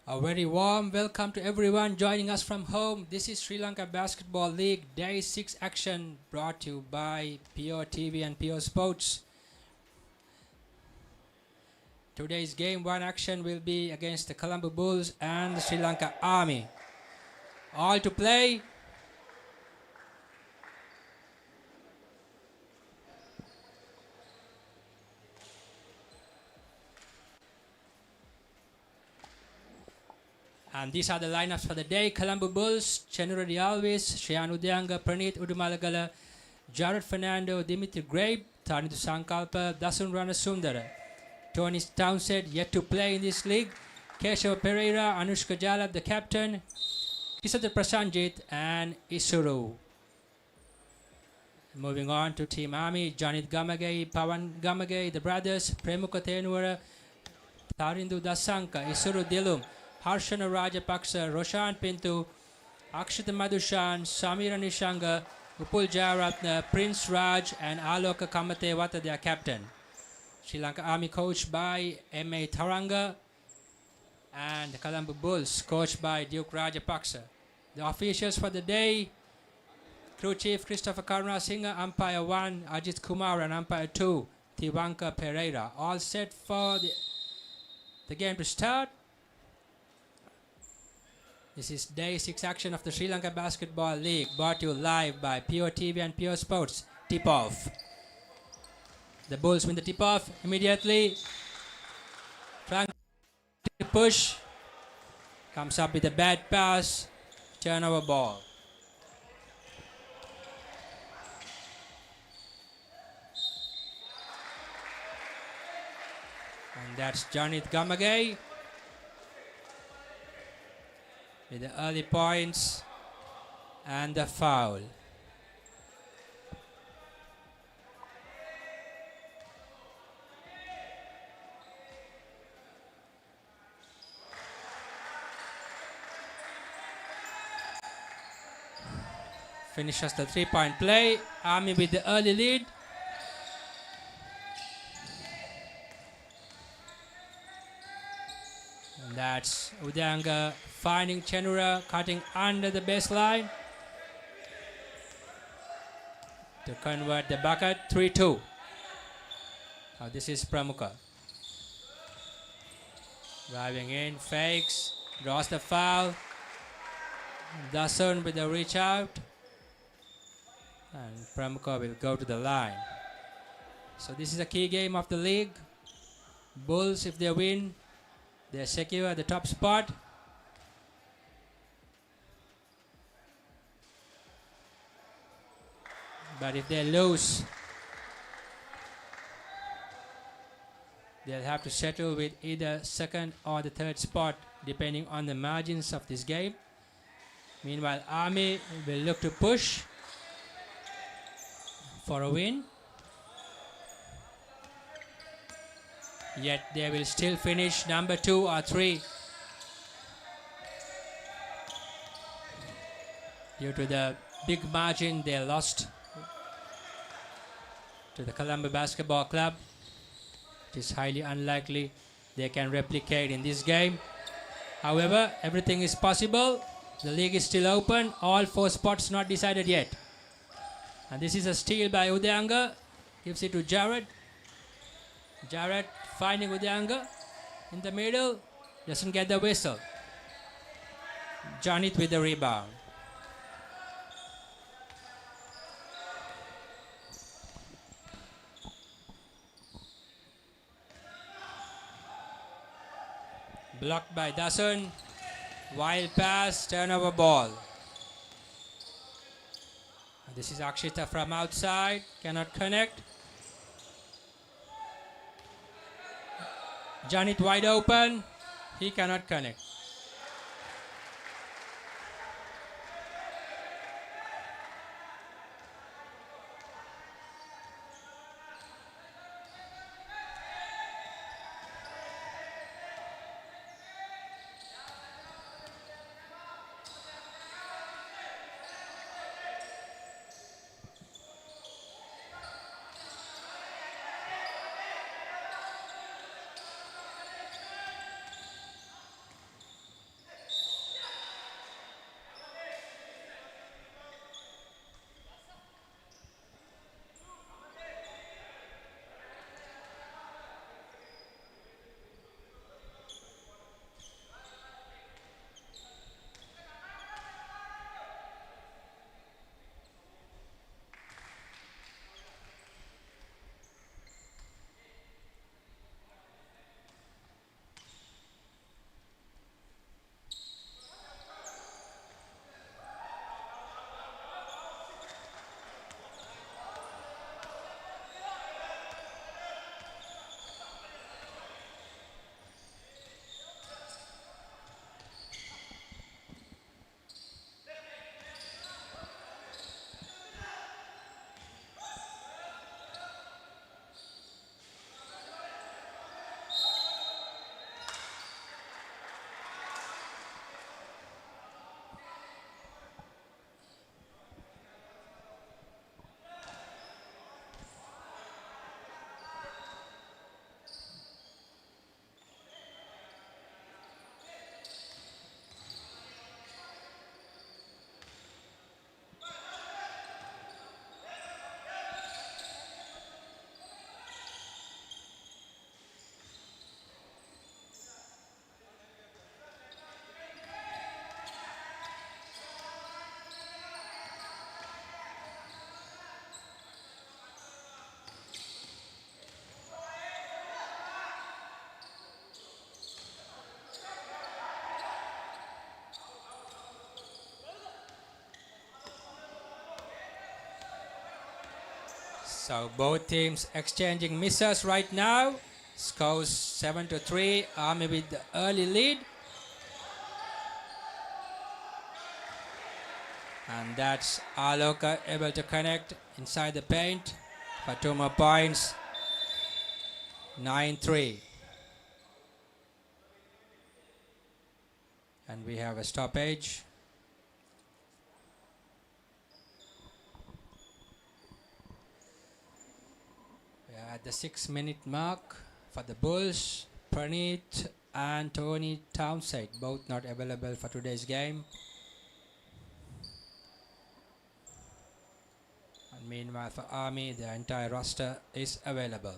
A very warm welcome to everyone joining us from home. This is Sri Lanka Basketball League Day 6 action brought to you by PO TV and PO Sports. Today's game 1 action will be against the Colombo Bulls and the Sri Lanka Army. All to play. And these are the lineups for the day. Colombo Bulls, Chenura Alves, Shayan Udyanga, Praneeth Udumalagala, Jared Fernando, Dimitri Grabe, Tarnitu Sankalpa, Dasun Ranasundara. Tony Townsend yet to play in this league. Keshav Pereira, Anushka Jalab, the captain, Kisata Prasanjit, and Isuru. Moving on to Team Army, Janit Gamage, Pawan Gamage, the brothers, Premuka Tenwara, Tarindu Dasanka, Isuru Dilum, Harshana Rajapaksa, Roshan Pintu, Akshita Madhushan, Samira Nishanga, Upul Jayaratna, Prince Raj, and Aloka Kamate Wata, their captain. Sri Lanka Army coached by M.A. Taranga, and the Colombo Bulls coached by Duke Rajapaksa. The officials for the day: Crew Chief Christopher Karunasinghe, Umpire 1 Ajit Kumar, and Umpire 2 Tiwanka Pereira. All set for the game to start. This is Day 6 action of the Sri Lanka Basketball League, brought to you live by PO TV and PO Sports. Tip-off. The Bulls win the tip-off immediately. Trying to push. Comes up with a bad pass. Turnover ball. And that's Janit Gamage with the early points and the foul. Finishes the three-point play. Army with the early lead. And that's Udyanga finding Chenura, cutting under the baseline to convert the bucket. 3-2. Now this is Pramuka. Driving in, fakes, draws the foul. Dasun with the reach out. And Pramuka will go to the line. So this is a key game of the league. Bulls, if they win, they secure the top spot. But if they lose, they'll have to settle with either second or the third spot, depending on the margins of this game. Meanwhile, Army will look to push for a win. Yet they will still finish number 2 or 3 due to the big margin they lost to the Colombo Basketball Club. It is highly unlikely they can replicate in this game. However, everything is possible. The league is still open. All 4 spots not decided yet. And this is a steal by Udyanga. Gives it to Jared. Jared finding Udyanga in the middle. Doesn't get the whistle. Janit with the rebound. Blocked by Dasun. Wild pass, turnover ball. This is Akshita from outside, cannot connect. Janit wide open, he cannot connect. So both teams exchanging misses right now. Scores 7-3. Army with the early lead. And that's Aloka able to connect inside the paint for 2 more points. 9-3. And we have a stoppage. We are at the 6-minute mark for the Bulls. Praneeth and Tony Townsend both not available for today's game. And meanwhile for Army, the entire roster is available.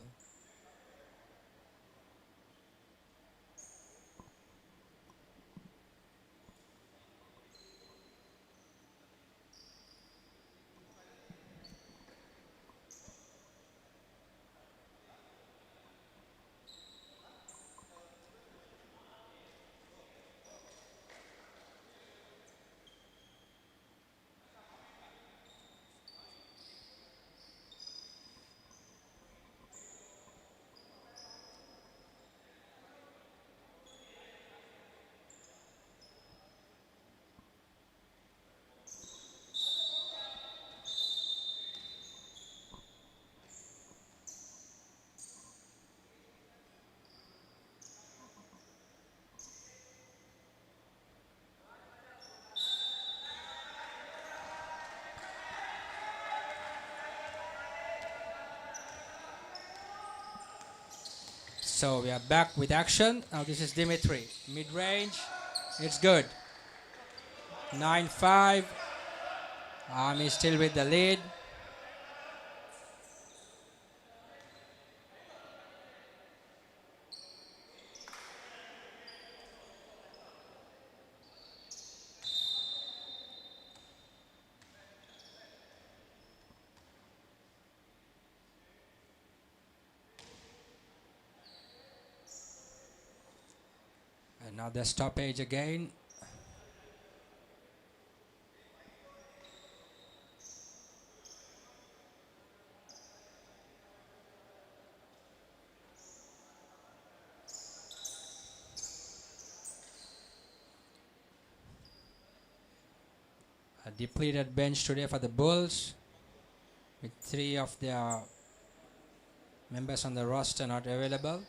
So we are back with action. Now this is Dimitri. Mid-range. It's good. 9-5. Army still with the lead. Another stoppage again. A depleted bench today for the Bulls, with 3 of their members on the roster not available.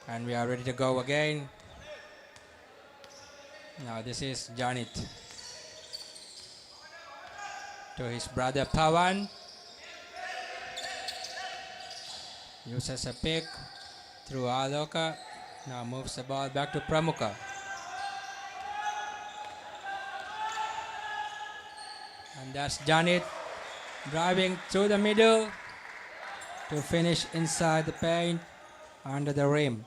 And we are ready to go again. Now this is Janit to his brother Pawan. Uses a pick through Aloka. Now moves the ball back to Pramukha. And that's Janit driving through the middle to finish inside the paint under the rim.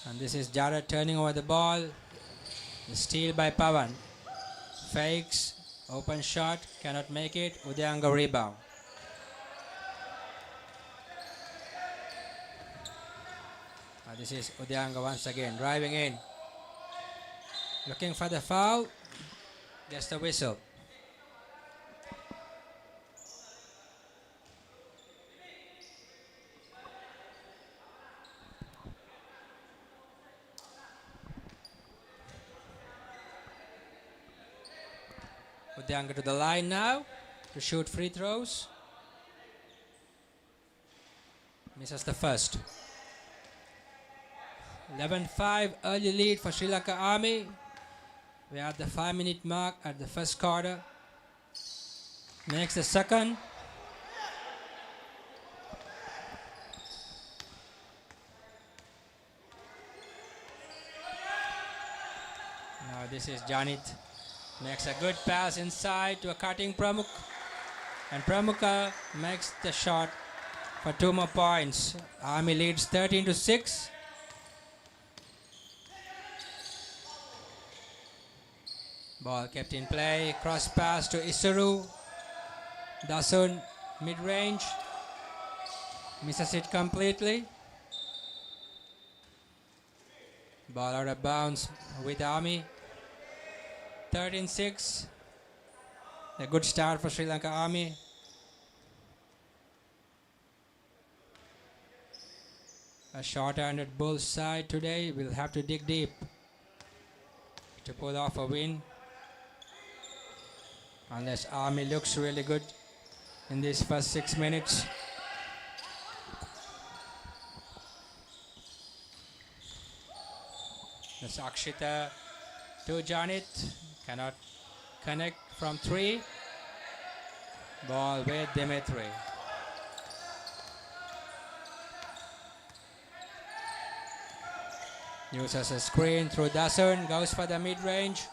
And this is Jared turning over the ball. The steal by Pawan. Fakes. Open shot. Cannot make it. Udyanga rebound. This is Udyanga once again. Driving in. Looking for the foul. Gets the whistle. Udyanga to the line now to shoot free throws. Misses the first. 11-5 early lead for Sri Lanka Army. We are at the 5-minute mark at the first quarter. Next the second. Now this is Janit. Makes a good pass inside to a cutting Pramukha. And Pramukha makes the shot for 2 more points. Army leads 13-6. Ball kept in play. Cross pass to Isuru. Dasun mid-range. Misses it completely. Ball out of bounds with Army. 13-6. A good start for Sri Lanka Army. A short-handed Bulls side today will have to dig deep to pull off a win. Unless Army looks really good in these first 6 minutes. That's Akshita to Janit. Cannot connect from 3. Ball with Dimitri. Uses a screen through Dasun. Goes for the mid-range.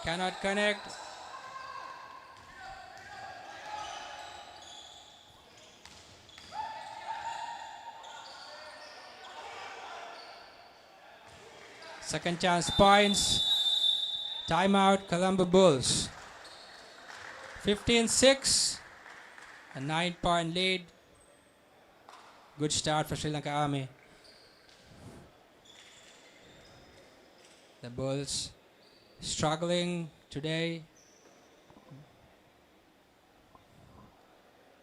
Cannot connect. Second chance points. Timeout, Colombo Bulls. 15-6. A 9-point lead. Good start for Sri Lanka Army. The Bulls struggling today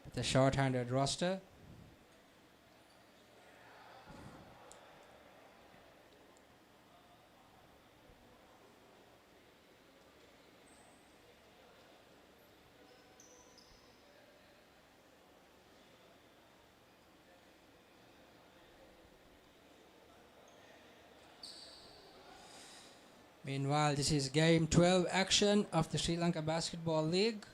with the short-handed roster. Meanwhile, this is game 12 action of the Sri Lanka Basketball League.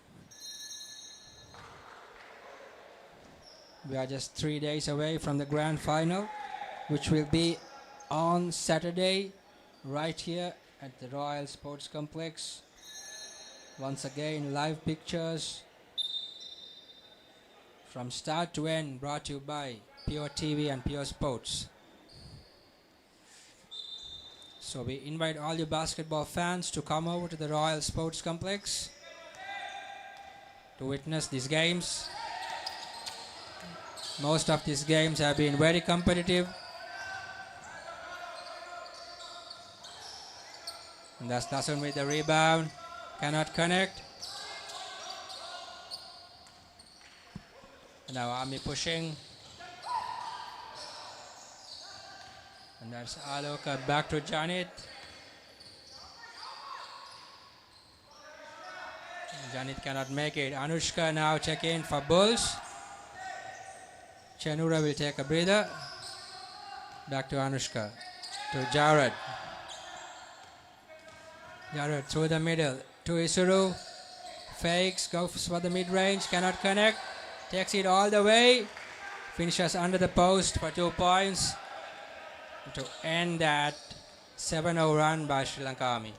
We are just 3 days away from the grand final, which will be on Saturday, right here at the Royal Sports Complex. Once again, live pictures from start to end, brought to you by Pure TV and Pure Sports. So we invite all you basketball fans to come over to the Royal Sports Complex to witness these games. Most of these games have been very competitive. And that's Dasun with the rebound. Cannot connect. And now Army pushing. And that's Aloka back to Janit. Janit cannot make it. Anushka now check in for Bulls. Chenura will take a breather. Back to Anushka. To Jared. Jared through the middle. To Isuru. Fakes. Goes for the mid-range. Cannot connect. Takes it all the way. Finishes under the post for 2 points. To end that 7-0 run by Sri Lanka Army.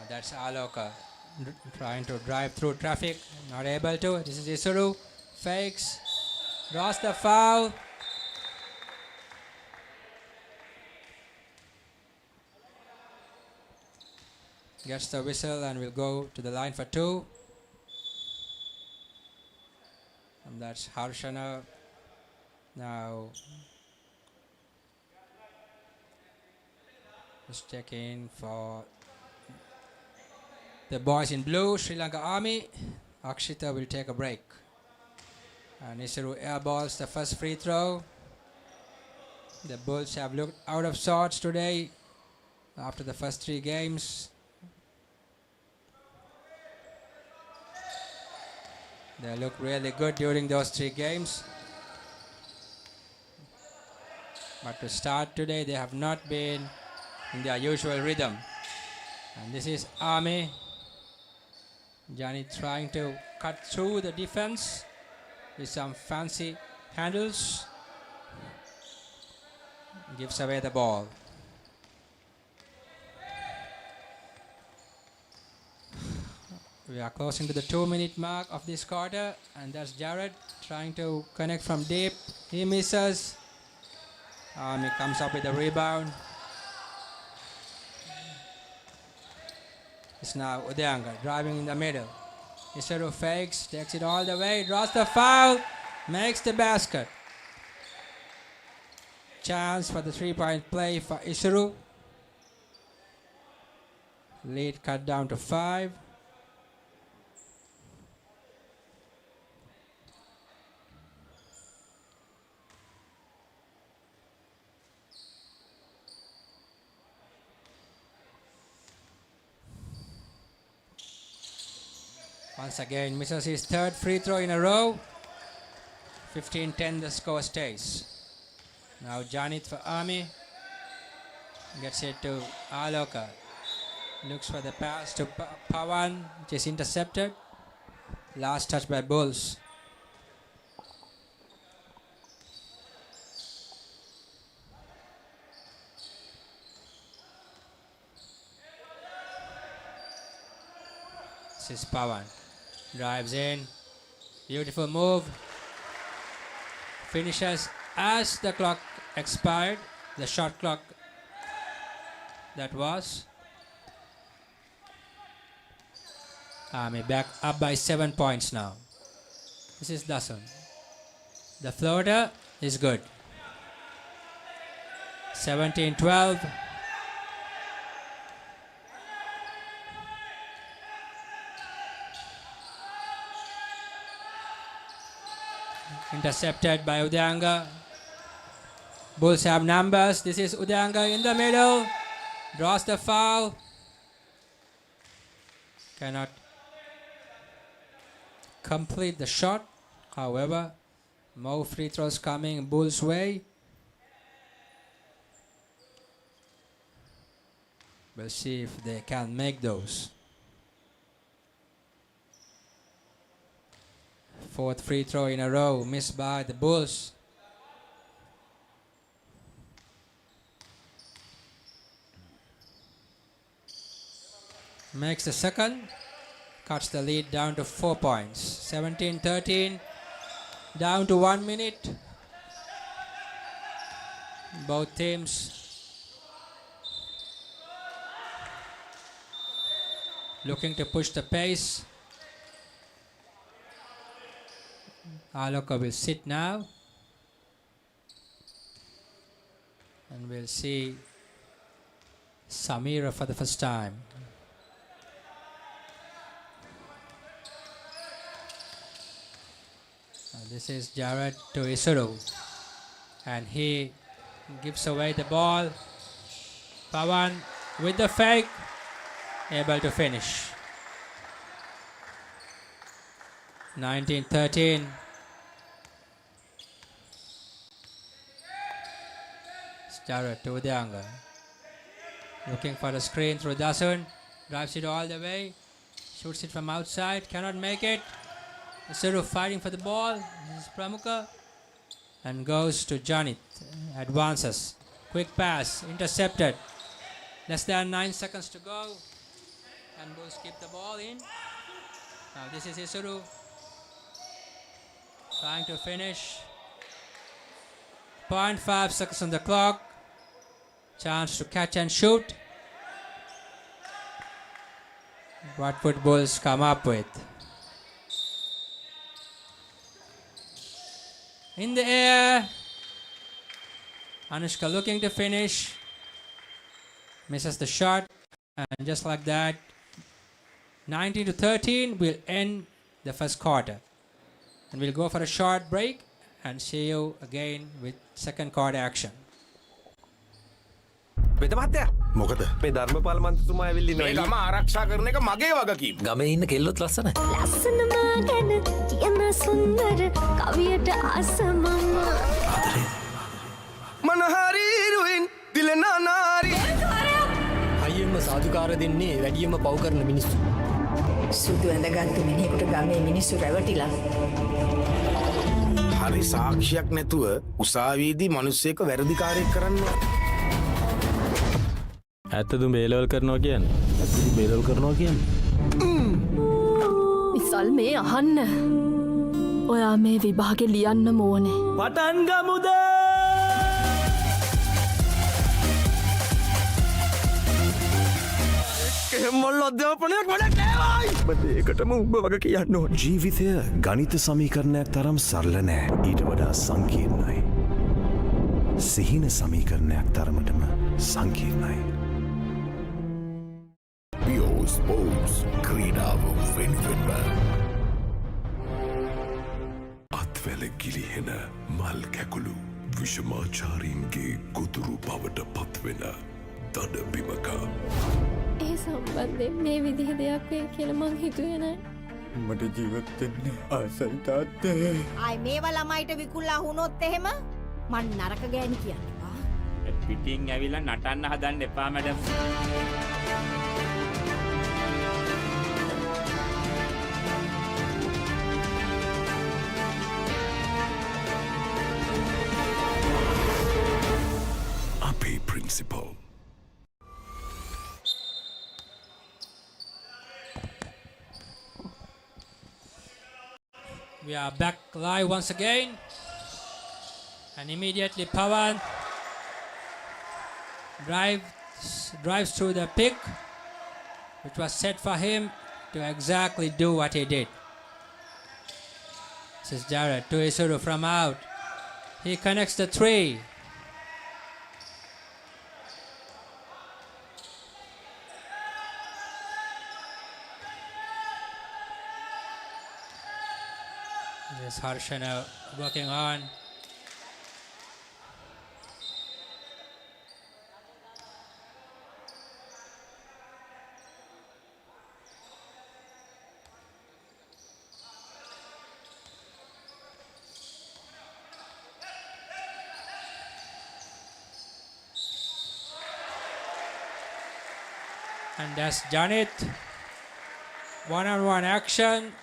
That's Aloka trying to drive through traffic, not able to. This is Isuru, fakes, draws the foul. Gets the whistle and will go to the line for 2. And that's Harshana now just checking for the boys in blue, Sri Lanka Army. Akshita will take a break. And Isuru airballs the first free throw. The Bulls have looked out of sorts today after the first 3 games. They look really good during those 3 games. But to start today, they have not been in their usual rhythm. And this is Army. Johnny trying to cut through the defense with some fancy handles. Gives away the ball. We are closing to the 2-minute mark of this quarter, and that's Jared trying to connect from deep. He misses. He comes up with a rebound. It's now Udyanga driving in the middle. Isuru fakes, takes it all the way, draws the foul, makes the basket. Chance for the 3-point play for Isuru. Lead cut down to 5. Once again misses his third free throw in a row. 15-10 the score stays. Now Janit for Ami. Gets it to Aloka. Looks for the pass to Pawan, which is intercepted. Last touch by Bulls. This is Pawan. Drives in. Beautiful move. Finishes as the clock expired. The shot clock that was. Army back up by 7 points now. This is Dasun. The floater is good. 17-12. Intercepted by Udanga. Bulls have numbers. This is Udanga in the middle. Draws the foul. Cannot complete the shot. However, more free throws coming Bulls' way. We'll see if they can make those. Fourth free throw in a row missed by the Bulls. Makes the second. Cuts the lead down to 4 points. 17-13. Down to 1 minute. Both teams looking to push the pace. Aloka will sit now. And we'll see Samira for the first time. This is Jared to Isuru. And he gives away the ball. Pawan with the fake. Able to finish. 19-13. Jared to Udyanga. Looking for the screen through Dasun. Drives it all the way. Shoots it from outside. Cannot make it. Isuru fighting for the ball. This is Pramukha. And goes to Janit. Advances. Quick pass. Intercepted. Less than 9 seconds to go. And Bulls keep the ball in. Now this is Isuru. Trying to finish. 0.5 seconds on the clock. Chance to catch and shoot. What would Bulls come up with? In the air. Anushka looking to finish. Misses the shot. And just like that, 19-13 will end the first quarter. And we'll go for a short break and see you again with second quarter action. වෙද මහත්තයා මොකද මේ ධර්මපාල මන්ත්‍රීතුමා ඇවිල්ලා ඉන්නවා මේ ගම ආරක්ෂා කරන එක මගේ වගකීම ගමේ ඉන්න කෙල්ලොත් ලස්සනයි ලස්සනම ගැන කියන සුන්දර කවියට ආසමම ආදරේ මනහරි රුයින් දිලනා නාරි අයියම්ම සාදුකාර දෙන්නේ වැඩියම පව් කරන මිනිස්සු සුදු ඇඳගත්තු මිනිහෙකුට ගමේ මිනිස්සු රැවටිලා හරි සාක්ෂියක් නැතුව උසාවියේදී මිනිස්සෙක් වැරදිකාරයෙක් කරන්නේ ඇත්තද බේලවල් කරනවා කියන්නේ ඇත්තද බේලවල් කරනවා කියන්නේ විසල් මේ අහන්න ඔයා මේ විභාගෙ ලියන්න ඕනේ පටන් ගමුද මොල්ල අධ්‍යාපනයක් වැඩක් නෑවයි බදඒකටම උඹ වග කියන්න ඕන ජීවිතය ගනිත සමීකරණයක් තරම් සරල නෑ ඊට වඩා සංකීර්ණයි. සිහින සමීකරණයක් තරමටම සංකීර්ණයි. ස්පෝර්ට්ස් ක්‍රීඩාව වෙනුවෙන්ම අත්වැල ගිලිහෙන මල් කැකුළු විෂමාචාරීන්ගේ ගොදුරු බවට පත්වෙන දඩ බිමක ඒ සම්බන්ධයෙන් මේ විදිහ දෙයක් වේ කියලා මං හිතුවේ නෑ. මට ජීවත් වෙන්න ආසයි තාත්තේ. ආයි මේවා ළමයිට විකුල්ලා වුණොත් එහෙම මං නරක ගෑණි කියනවා. පිටින් ඇවිල්ලා නටන්න හදන්න එපා මැඩම්. අපේ principal We are back live once again. And immediately Pawan drives through the pick, which was set for him to exactly do what he did. This is Jared to Isuru from out. He connects the three. This Harshana working on. And that's Janit. One-on-one action.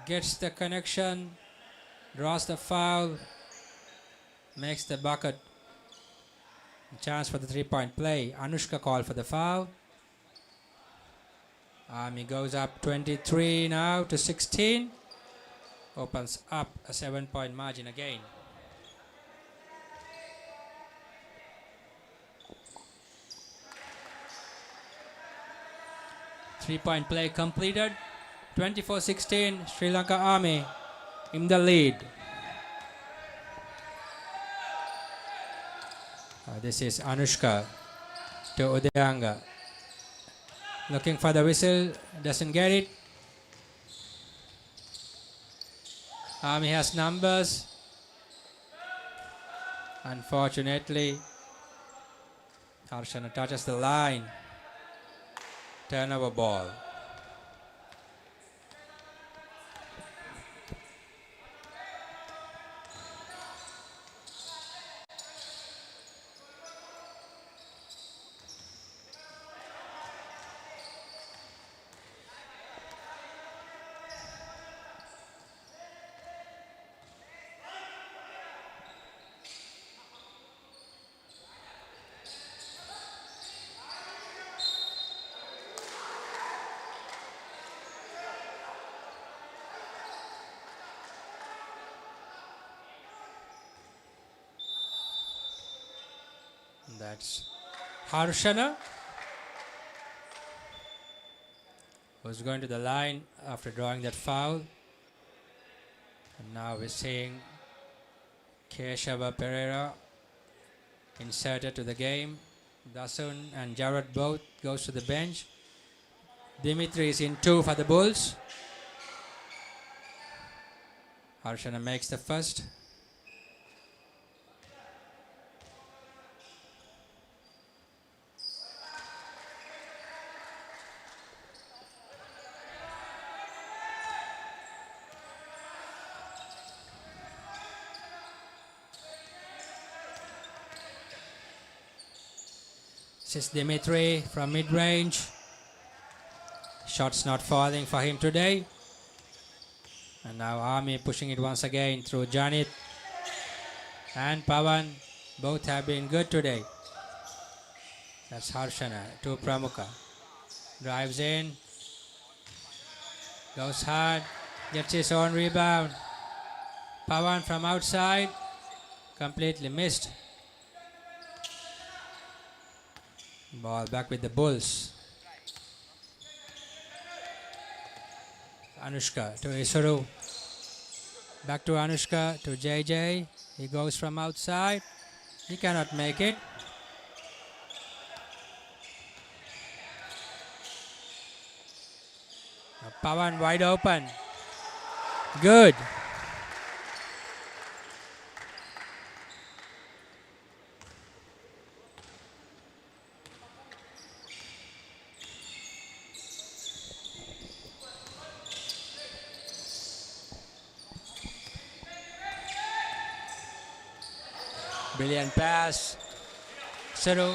Gets the connection, draws the foul, makes the bucket. Chance for the three-point play. Anushka called for the foul. Army goes up 23 now to 16. Opens up a 7-point margin again. Three-point play completed. 24-16, Sri Lanka Army in the lead. This is Anushka to Udayanga. Looking for the whistle, doesn't get it. Army has numbers. Unfortunately, Harshana touches the line. Turnover ball. That's Harshana, who's going to the line after drawing that foul. And now we're seeing Keshava Pereira inserted to the game. Dasun and Jared both goes to the bench. Dimitri is in 2 for the Bulls. Harshana makes the first. This is Dimitri from mid-range. Shots not falling for him today. And now Army pushing it once again through Janit and Pawan. Both have been good today. That's Harshana to Pramukha. Drives in. Goes hard. Gets his own rebound. Pawan from outside. Completely missed. Ball back with the Bulls. Anushka to Isuru. Back to Anushka to JJ. He goes from outside. He cannot make it. Now Pawan wide open. Good. Brilliant pass. Suru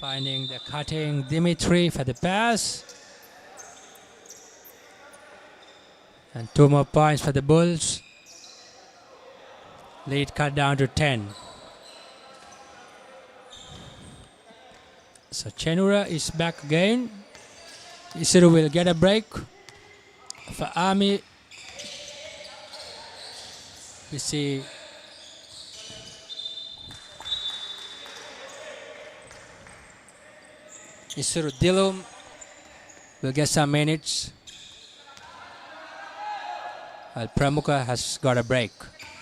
finding the cutting Dimitri for the pass. And 2 more points for the Bulls. Lead cut down to 10. So Chenura is back again. Isuru will get a break. For Army, we see Isuru Dilum will get some minutes. Well, Pramukha has got a break.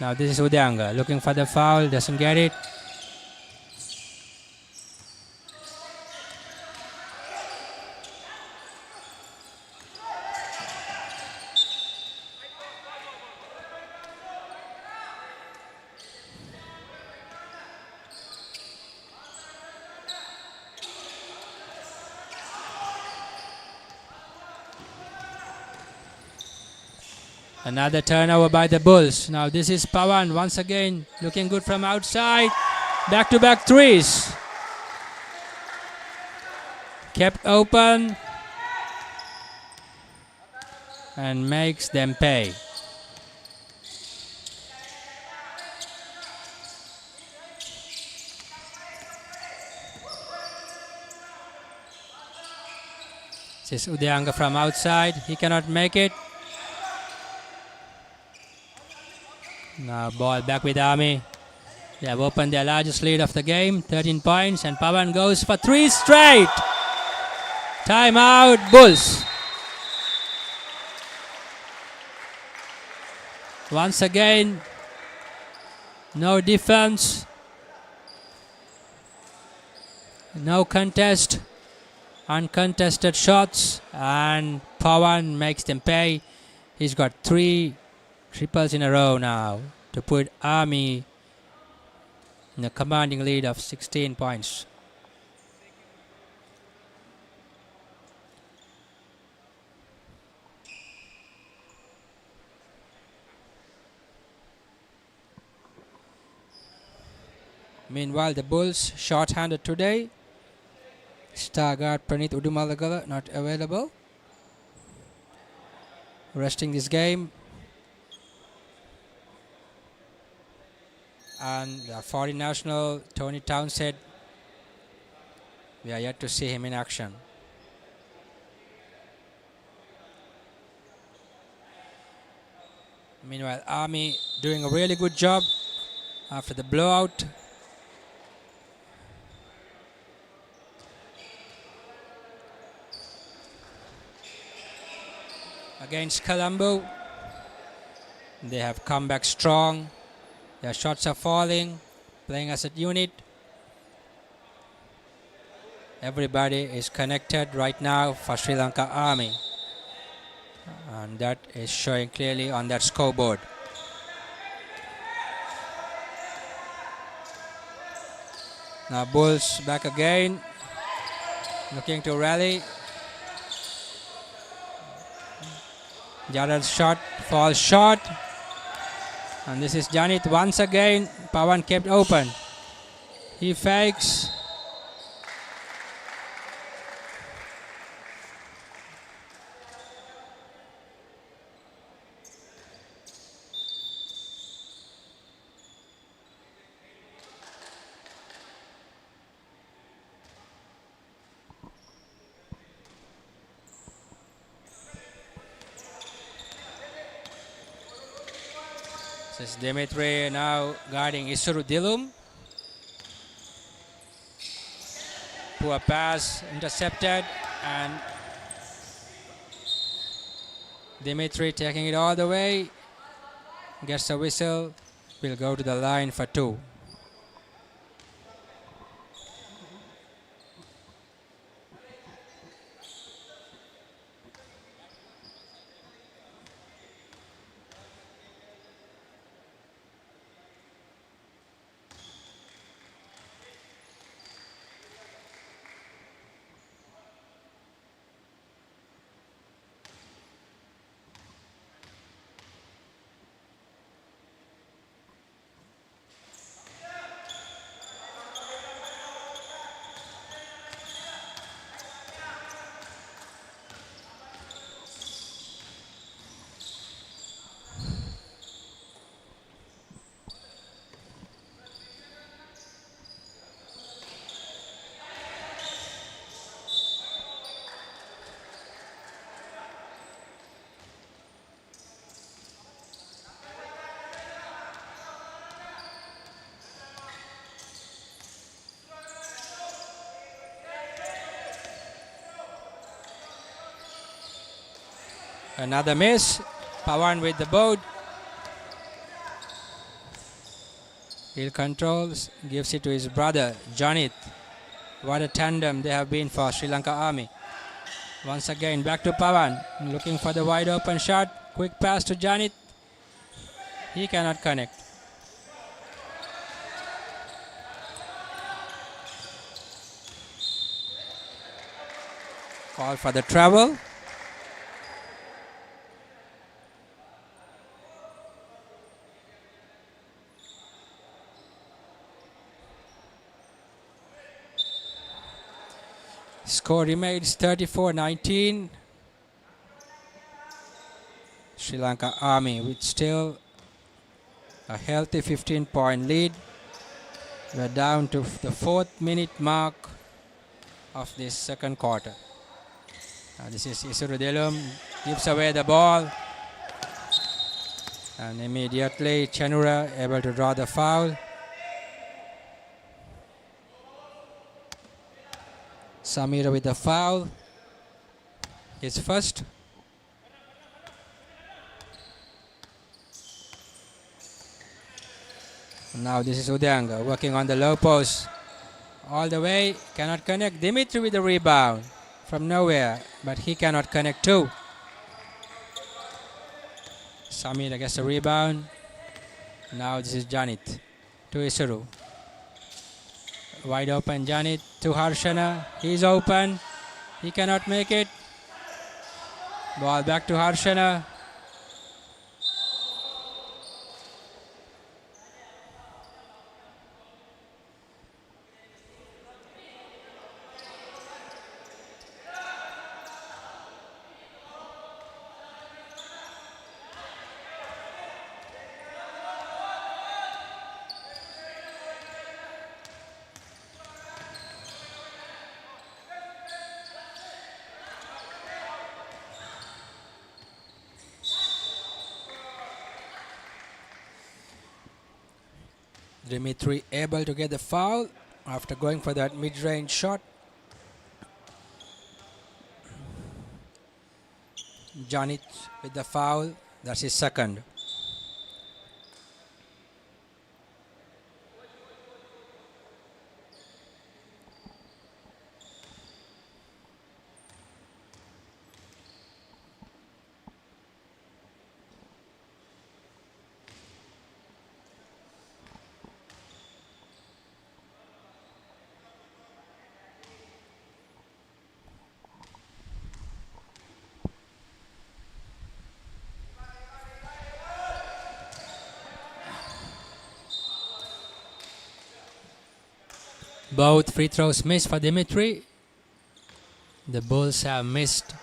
Now this is Udyanga looking for the foul, doesn't get it. Another turnover by the Bulls. Now this is Pawan once again looking good from outside. Back-to-back threes. Kept open and makes them pay. This is Udyanga from outside. He cannot make it. Now ball back with Army. They have opened their largest lead of the game, 13 points, and Pawan goes for 3 straight. Timeout, Bulls. Once again, no defense, no contest, uncontested shots, and Pawan makes them pay. He's got 3 triples in a row now to put Army in a commanding lead of 16 points. Meanwhile, the Bulls short-handed today. Star guard Pranit Udumalagala not available. Resting this game. And the foreign national Tony Townsend, we are yet to see him in action. Meanwhile, Army doing a really good job after the blowout. Against Colombo, they have come back strong. Their shots are falling, playing as a unit. Everybody is connected right now for Sri Lanka Army. And that is showing clearly on that scoreboard. Now Bulls back again, looking to rally. Jared's shot falls short. And this is Janit once again. Pawan kept open. He fakes. This is Dimitri now guarding Isuru Dilum. Poor pass intercepted, and Dimitri taking it all the way. Gets a whistle. Will go to the line for 2. Another miss. Pawan with the board. He controls, gives it to his brother, Janit. What a tandem they have been for Sri Lanka Army. Once again, back to Pawan. Looking for the wide open shot. Quick pass to Janit. He cannot connect. Call for the travel. Score remains 34-19. Sri Lanka Army with still a healthy 15-point lead. We're down to the 4th minute mark of this second quarter. This is Isuru Delum, gives away the ball. And immediately Chanura able to draw the foul. Samira with the foul. His first. Now this is Udanga working on the low post. All the way, cannot connect. Dimitri with the rebound from nowhere, but he cannot connect too. Samira gets a rebound. Now this is Janit to Isuru. Wide open Janit to Harshana. He's open. He cannot make it. Ball back to Harshana. Dimitri able to get the foul after going for that mid-range shot. Janit with the foul. That's his second. Both free throws missed for Dimitri. The Bulls have missed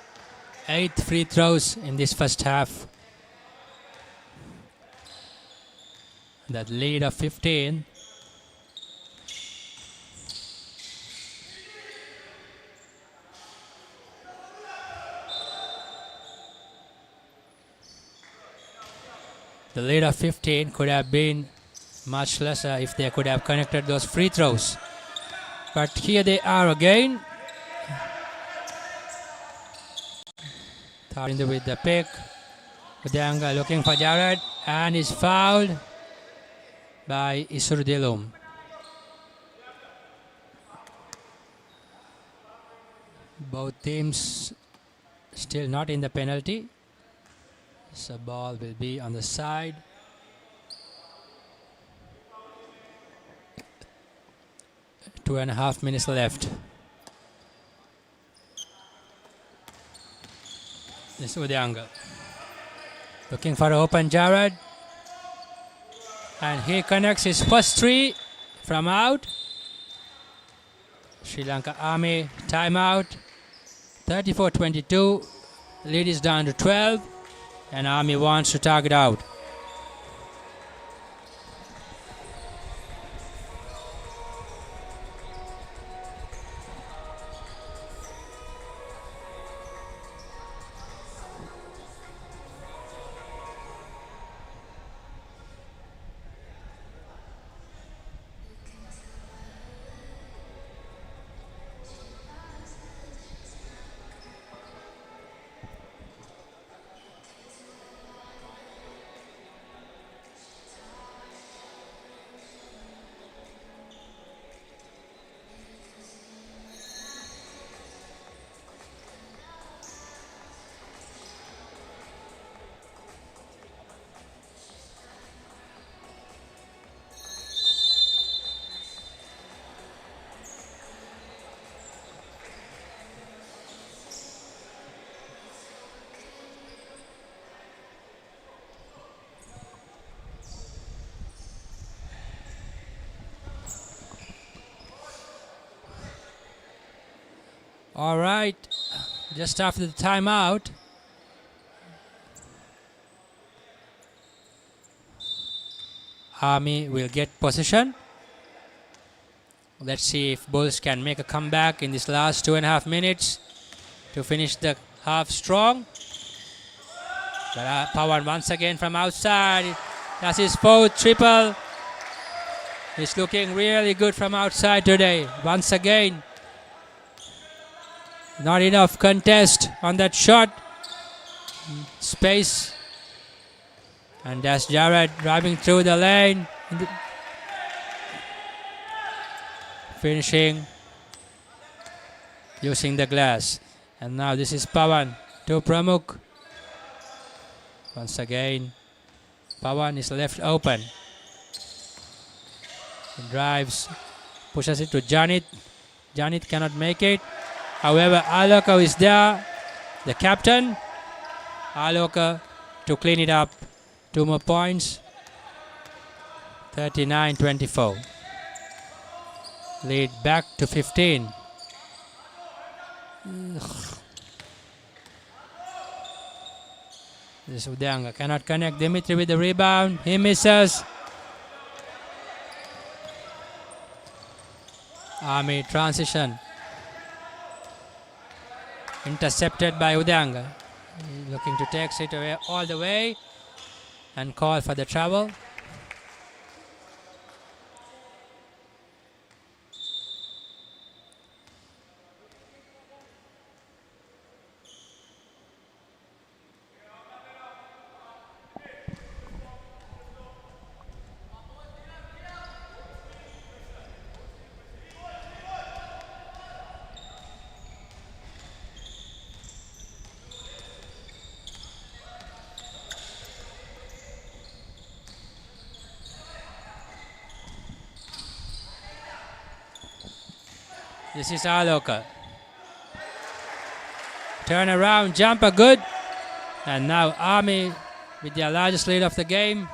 8 free throws in this first half. That lead of 15. The lead of 15 could have been much lesser if they could have connected those free throws. But here they are again. Tarindu with the pick. Udanga looking for Jared and is fouled by Isurdilum. Both teams still not in the penalty. So ball will be on the side. Two and a half minutes left. This is Udyanga. Looking for open Jared. And he connects his first three from out. Sri Lanka Army timeout. 34-22. Lead is down to 12. And Army wants to target out. All right, just after the timeout, Army will get possession. Let's see if Bulls can make a comeback in this last 2.5 minutes to finish the half strong. Pawan once again from outside. That's his fourth triple. He's looking really good from outside today. Once again. Not enough contest on that shot. Space. And that's Jared driving through the lane. Finishing. Using the glass. And now this is Pawan to Pramukh. Once again. Pawan is left open. He drives. Pushes it to Janit. Janit cannot make it. However, Aloka is there, the captain. Aloka to clean it up. 2 more points. 39-24. Lead back to 15. This Udyanga cannot connect. Dimitri with the rebound. He misses. Army transition. Intercepted by Udyanga. Looking to take it away all the way and call for the travel. This is Aloka. Turn around, jumper good. And now Army with their largest lead of the game.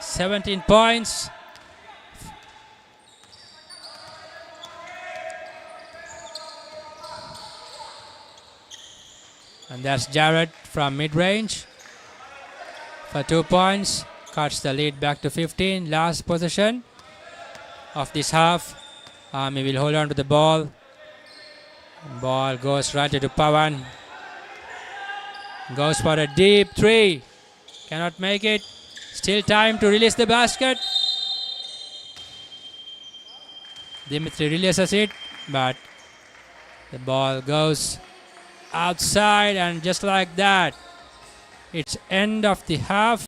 17 points. And that's Jared from mid-range for 2 points. Cuts the lead back to 15. Last possession of this half. Army will hold on to the ball. Ball goes right to Pawan. Goes for a deep three. Cannot make it. Still time to release the basket. Dimitri releases it, but the ball goes outside, and just like that, it's end of the half.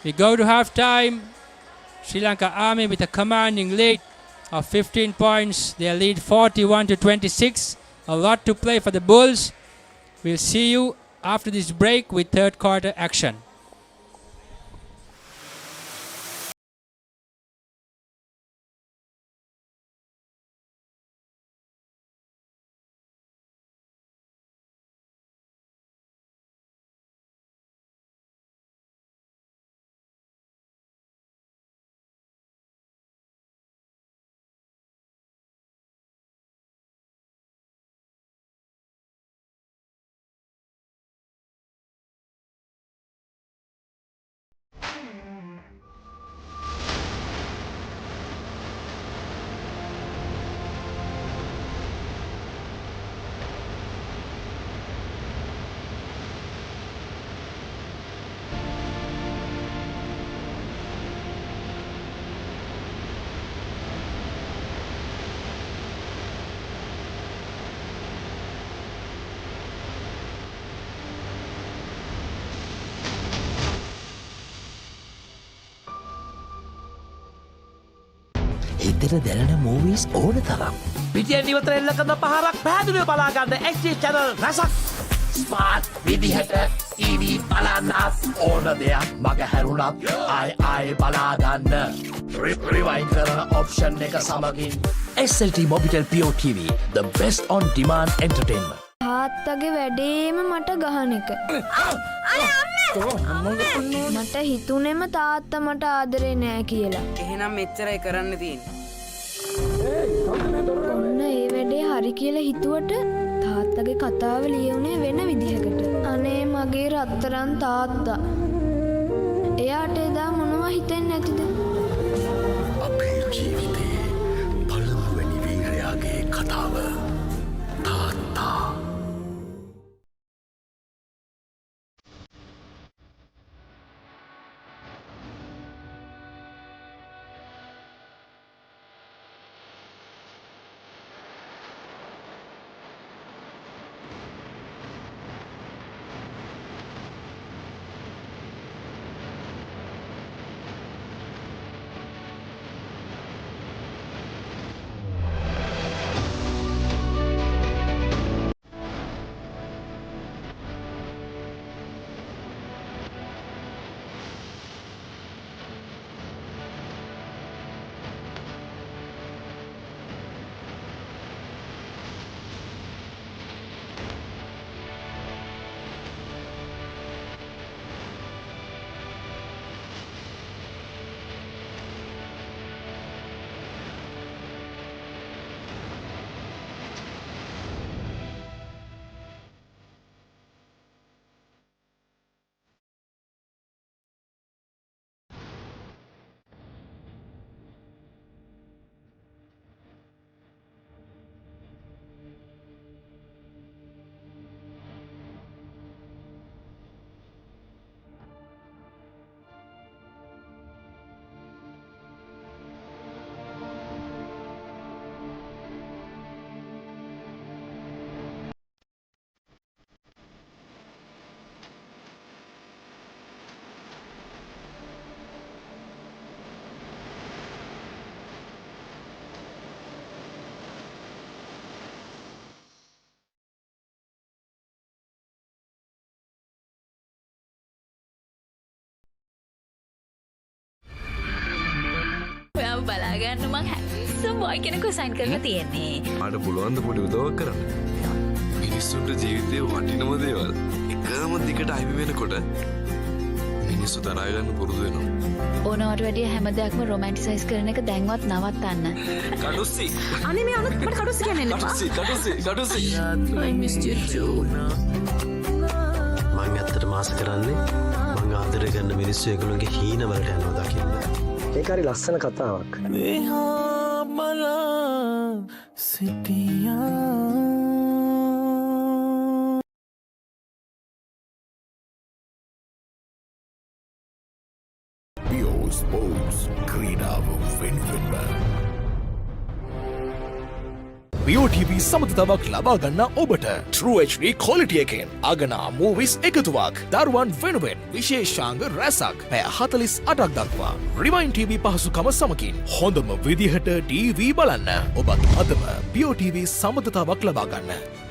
We go to half time. Sri Lanka Army with a commanding lead of 15 points. They lead 41-26. A lot to play for the Bulls. We'll see you after this break with third quarter action. හිතට දැනෙන movies ඕන තරම්. පිටියෙන් ඉවතර එල්ල කරන පහරක් පැහැදිලිව බලා ගන්න HD channel රසක්. ස්මාර්ට් විදිහට TV බලන්නත් ඕන දෙයක් මග හැරුණත් ආයි බලා ගන්න. රිවයින්ඩ් කරන ඔප්ෂන් එක සමගින් SLT Mobitel Pure TV, the best on demand entertainment. තාත්තගේ වැඩේම මට ගහන එක. මට හිතුනේම තාත්තා මට ආදරේ නෑ කියලා. එහෙනම් මෙච්චරයි කරන්න තියෙන්නේ. ඔන්න ඒ වැඩේ හරි කියලා හිතුවට තාත්තගේ කතාව ලියුනේ වෙන විදිහකට. අනේ මගේ රත්තරන් තාත්තා. එයාට එදා මොනවා හිතෙන්නේ නැතිද? අපේ ජීවිතේ පළමුවැනි වීරයාගේ කතාව. තාත්තා. බලාගන්න මං හැන්සම් බොයි කෙනෙකු සයින් කරලා තියෙන්නේ. මට පුළුවන් ද පොඩි උදව්වක් කරන්න? මිනිස්සුන්ට ජීවිතේ වටිනම දේවල් එකම දිගට අහිමි වෙනකොට මිනිස්සු තරහා ගන්න පුරුදු වෙනවා. ඕනවට වැඩිය හැම දෙයක්ම රොමැන්ටිසයිස් කරන එක දැන්වත් නවත්තන්න. කඩුස්සි. අනේ මේ අනුත් මට කඩුස්සි කියන්නේ නැහැ. කඩුස්සි. I missed you too. මං ඇත්තට මාස කරන්නේ මං ආදරය කරන මිනිස්සු ඒගොල්ලෝගේ හීනවලට යනවා දකින්න. ඒක හරි ලස්සන කතාවක්. Pure Sports ක්‍රීඩාව වෙනුවෙන්ම BOTV සමතතාවක් ලබා ගන්න ඔබට True HD quality එකෙන් අගනා movies එකතුවක් දරුවන් වෙනුවෙන් විශේෂාංග රැසක් පැය 48ක් දක්වා Rewind TV පහසුකම සමගින් හොඳම විදිහට TV බලන්න ඔබත් අදම BOTV සමතතාවක් ලබා ගන්න.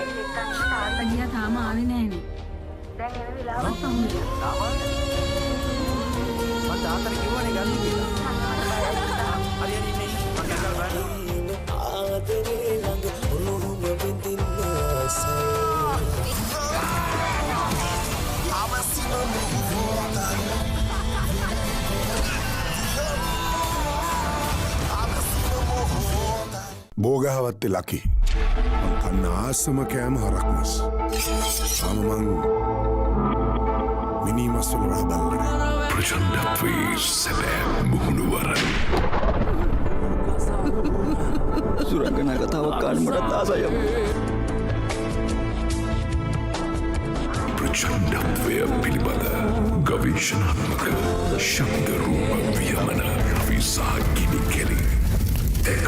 තාත්තා තාම ආවේ නෑනේ. දැන් එන වෙලාවක් තමයි. මම තාත්තට කිව්වනේ ගන්න කියලා. හරි ඉන්නේ. මම දැන් බලන්න. ආදරේ ළඟ ඔළුව බෙදින්න ආසයි. බෝගහවත්තේ ලකි කන්න ආසම කෑම හරක් මස් මමමං මිනිමස්වල රහබල්ලන ප්‍රචන්ඩත්වී සැබෑ මුහුණුවරන් සුරංගන කතාවක් කාණමටත් ආසයම ප්‍රචන්ඩත්වය පිළිබඳ ගවේශනාත්මක ශබ්දරූප වියමන විසා ගිනි කෙලි එක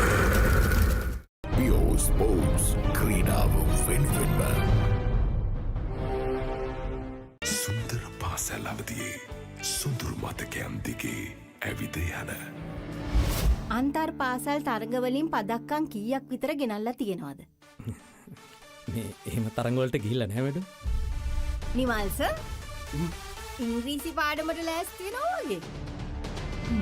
ස්පෝර්ට්ස් ක්‍රීඩාව වෙනුවෙන්ම සුන්දර පාසැල් අවදියේ සුදුරු මතකයන් දිගේ ඇවිද යන අන්තර් පාසල් තරගවලින් පදක්කම් කීයක් විතර ගෙනල්ලා තියෙනවද? මේ එහෙම තරංගවලට ගිහිල්ලා නැහැ වැඩ. නිමල්ස ඉංග්‍රීසි පාඩමට ලෑස්ති වෙනවා වගේ.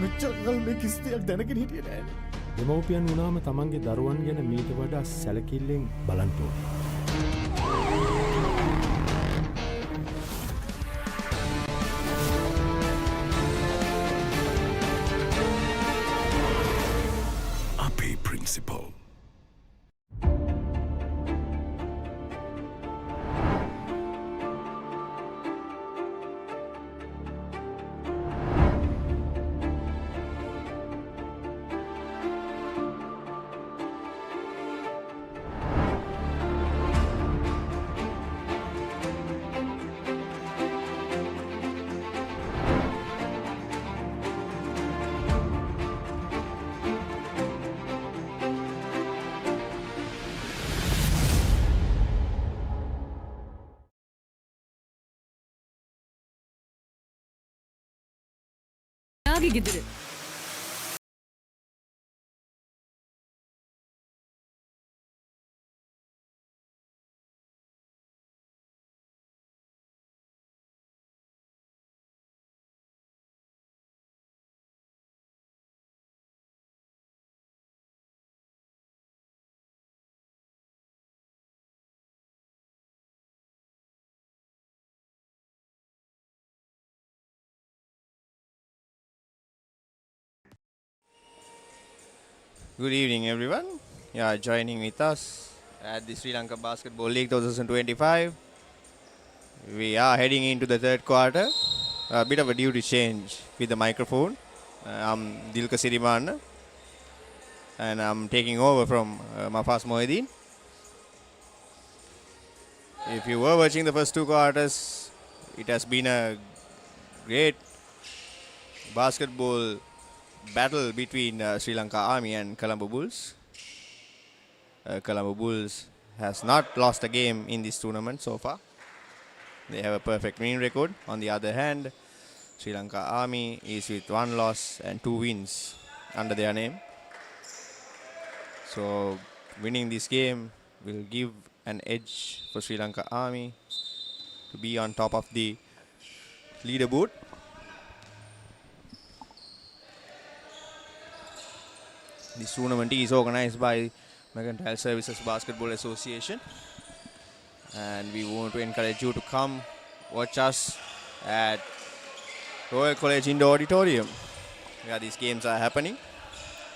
මෙච්චරල් මේ කිසිදයක් දැනගෙන හිටියේ නෑනේ. දෙමව්පියන් වුණාම තමන්ගේ දරුවන් ගැන මීට වඩා සැලකිල්ලෙන් බලන්න ඕනේ. අපේ ප්‍රින්සිපල් ගෙදර Good evening, everyone. Yeah, joining with us at the Sri Lanka Basketball League 2025. We are heading into the third quarter. A bit of a duty change with the microphone. I'm Dilka Sirimana, and I'm taking over from Mafas Mohideen. If you were watching the first two quarters, it has been a great basketball battle between Sri Lanka Army and Colombo Bulls. Colombo Bulls has not lost a game in this tournament so far. They have a perfect winning record. On the other hand, Sri Lanka Army is with 1 loss and 2 wins under their name. So winning this game will give an edge for Sri Lanka Army to be on top of the leaderboard. This tournament is organized by Mercantile Services Basketball Association, and we want to encourage you to come watch us at Royal College Indoor Auditorium where these games are happening.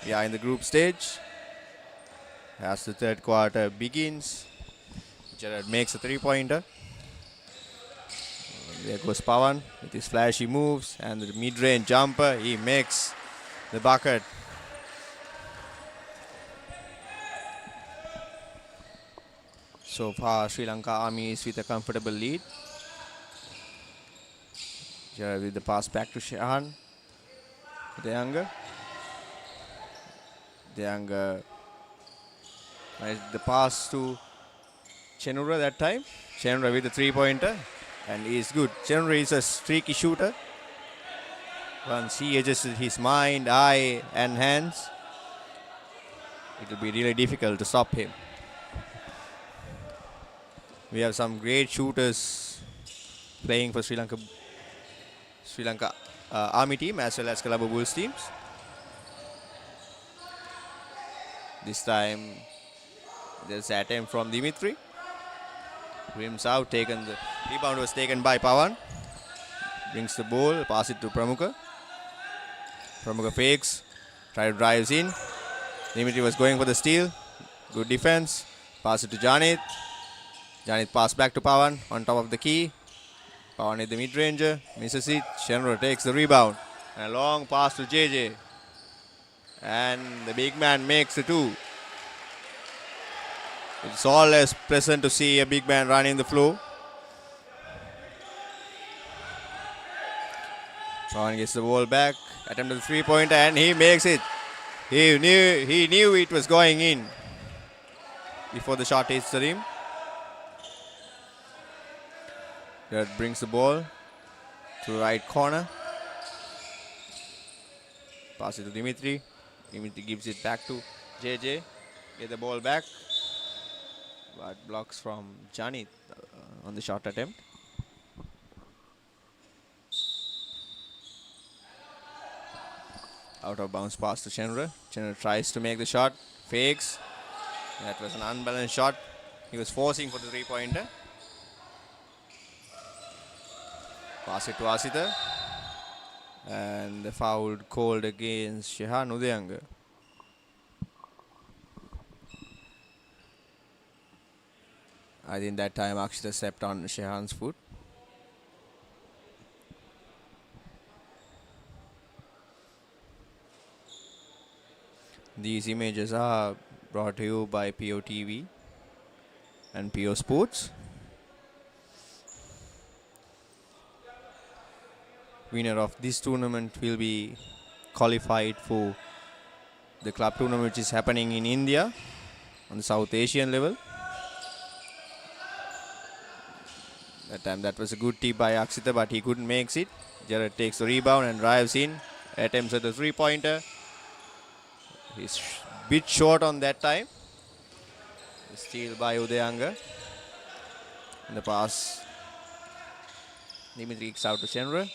We are in the group stage. As the third quarter begins, Gerard makes a 3-pointer. There goes Pawan with his flashy moves and the mid-range jumper. He makes the bucket. So far, Sri Lanka Army is with a comfortable lead. Gerard with the pass back to Shehan. The younger the pass to Chenura that time. Chenura with the 3-pointer, and he is good. Chenura is a streaky shooter. Once he adjusts his mind, eye and hands, it will be really difficult to stop him. We have some great shooters playing for Sri Lanka Army team as well as Colombo Bulls teams. This time there's an attempt from Dimitri. Rims out, the rebound was taken by Pawan. Brings the ball, pass it to Pramukha. Pramukha fakes, drives in. Dimitri was going for the steal. Good defense. Pass it to Janit. Janit pass back to Pawan on top of the key. Pawan is the mid-ranger, misses it. Shenro takes the rebound. And a long pass to JJ. And the big man makes the 2. It's always pleasant to see a big man running the floor. Pawan gets the ball back, attempted the 3-pointer, and he makes it. He knew it was going in before the shot hits the rim. That brings the ball to the right corner. Pass it to Dimitri. Dimitri gives it back to JJ. Get the ball back. But blocks from Janit on the shot attempt. Out of bounds pass to Chenra. Chenra tries to make the shot. Fakes. That was an unbalanced shot. He was forcing for the 3-pointer. Pass it to Asita. And the foul called against Shehan Udayanga. I think that time Akshita stepped on Shehan's foot. These images are brought to you by POTV and PO Sports. Winner of this tournament will be qualified for the club tournament which is happening in India on the South Asian level. That time that was a good tip by Akshita, but he couldn't make it. Jared takes the rebound and drives in. Attempts at the 3-pointer. He's a bit short on that time. The steal by Udayanga. In the pass, Dimitri kicks out to Chenra.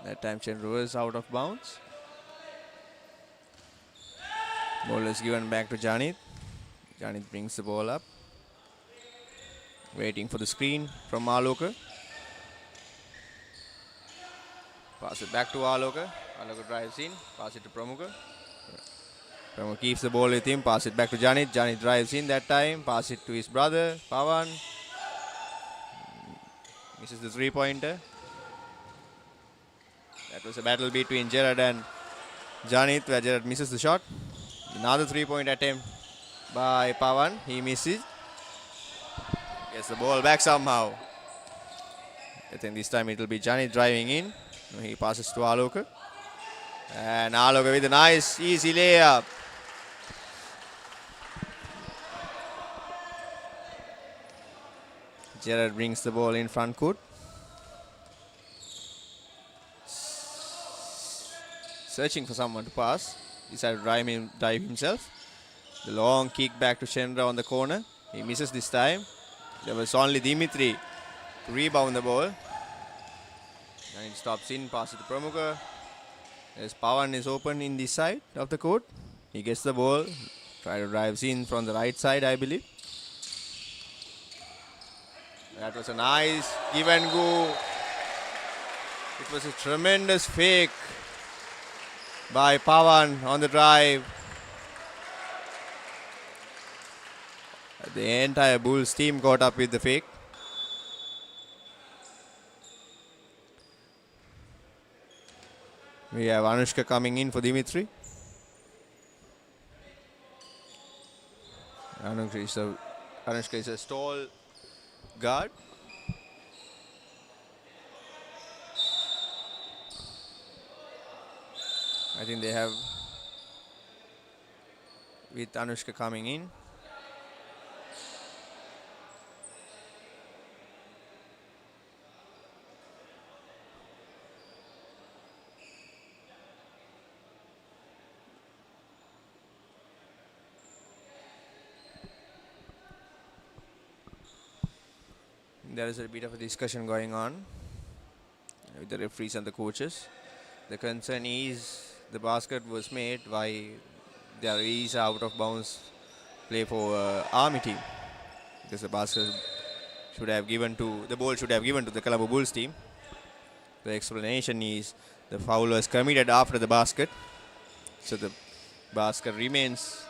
That time Chenra was out of bounds. Ball is given back to Janit. Janit brings the ball up. Waiting for the screen from Aloka. Pass it back to Aloka. Aloka drives in. Pass it to Pramukha. Pramukha keeps the ball with him. Pass it back to Janit. Janit drives in that time. Pass it to his brother, Pawan. Misses the 3-pointer. That was a battle between Gerard and Janit, where Gerard misses the shot. Another 3-point attempt by Pawan. He misses. Gets the ball back somehow. I think this time it will be Janit driving in. He passes to Aloka. And Aloka with a nice, easy layup. Gerard brings the ball in front court. Searching for someone to pass. Decided to dive himself. The long kick back to Chandra on the corner. He misses this time. There was only Dimitri to rebound the ball. And it stops in, passes to Pramukha. As Pawan is open in this side of the court. He gets the ball. Try to drive in from the right side, I believe. That was a nice give and go. It was a tremendous fake by Pawan on the drive. The entire Bulls team got up with the fake. We have Anushka coming in for Dimitri. Anushka is a tall guard. I think they have with Anushka coming in. There is a bit of a discussion going on with the referees and the coaches. The concern is the basket was made by there is out of bounds play for Army team, because the basket should have given to the ball should have given to the Colombo Bulls team. The explanation is the foul was committed after the basket, so the basket remains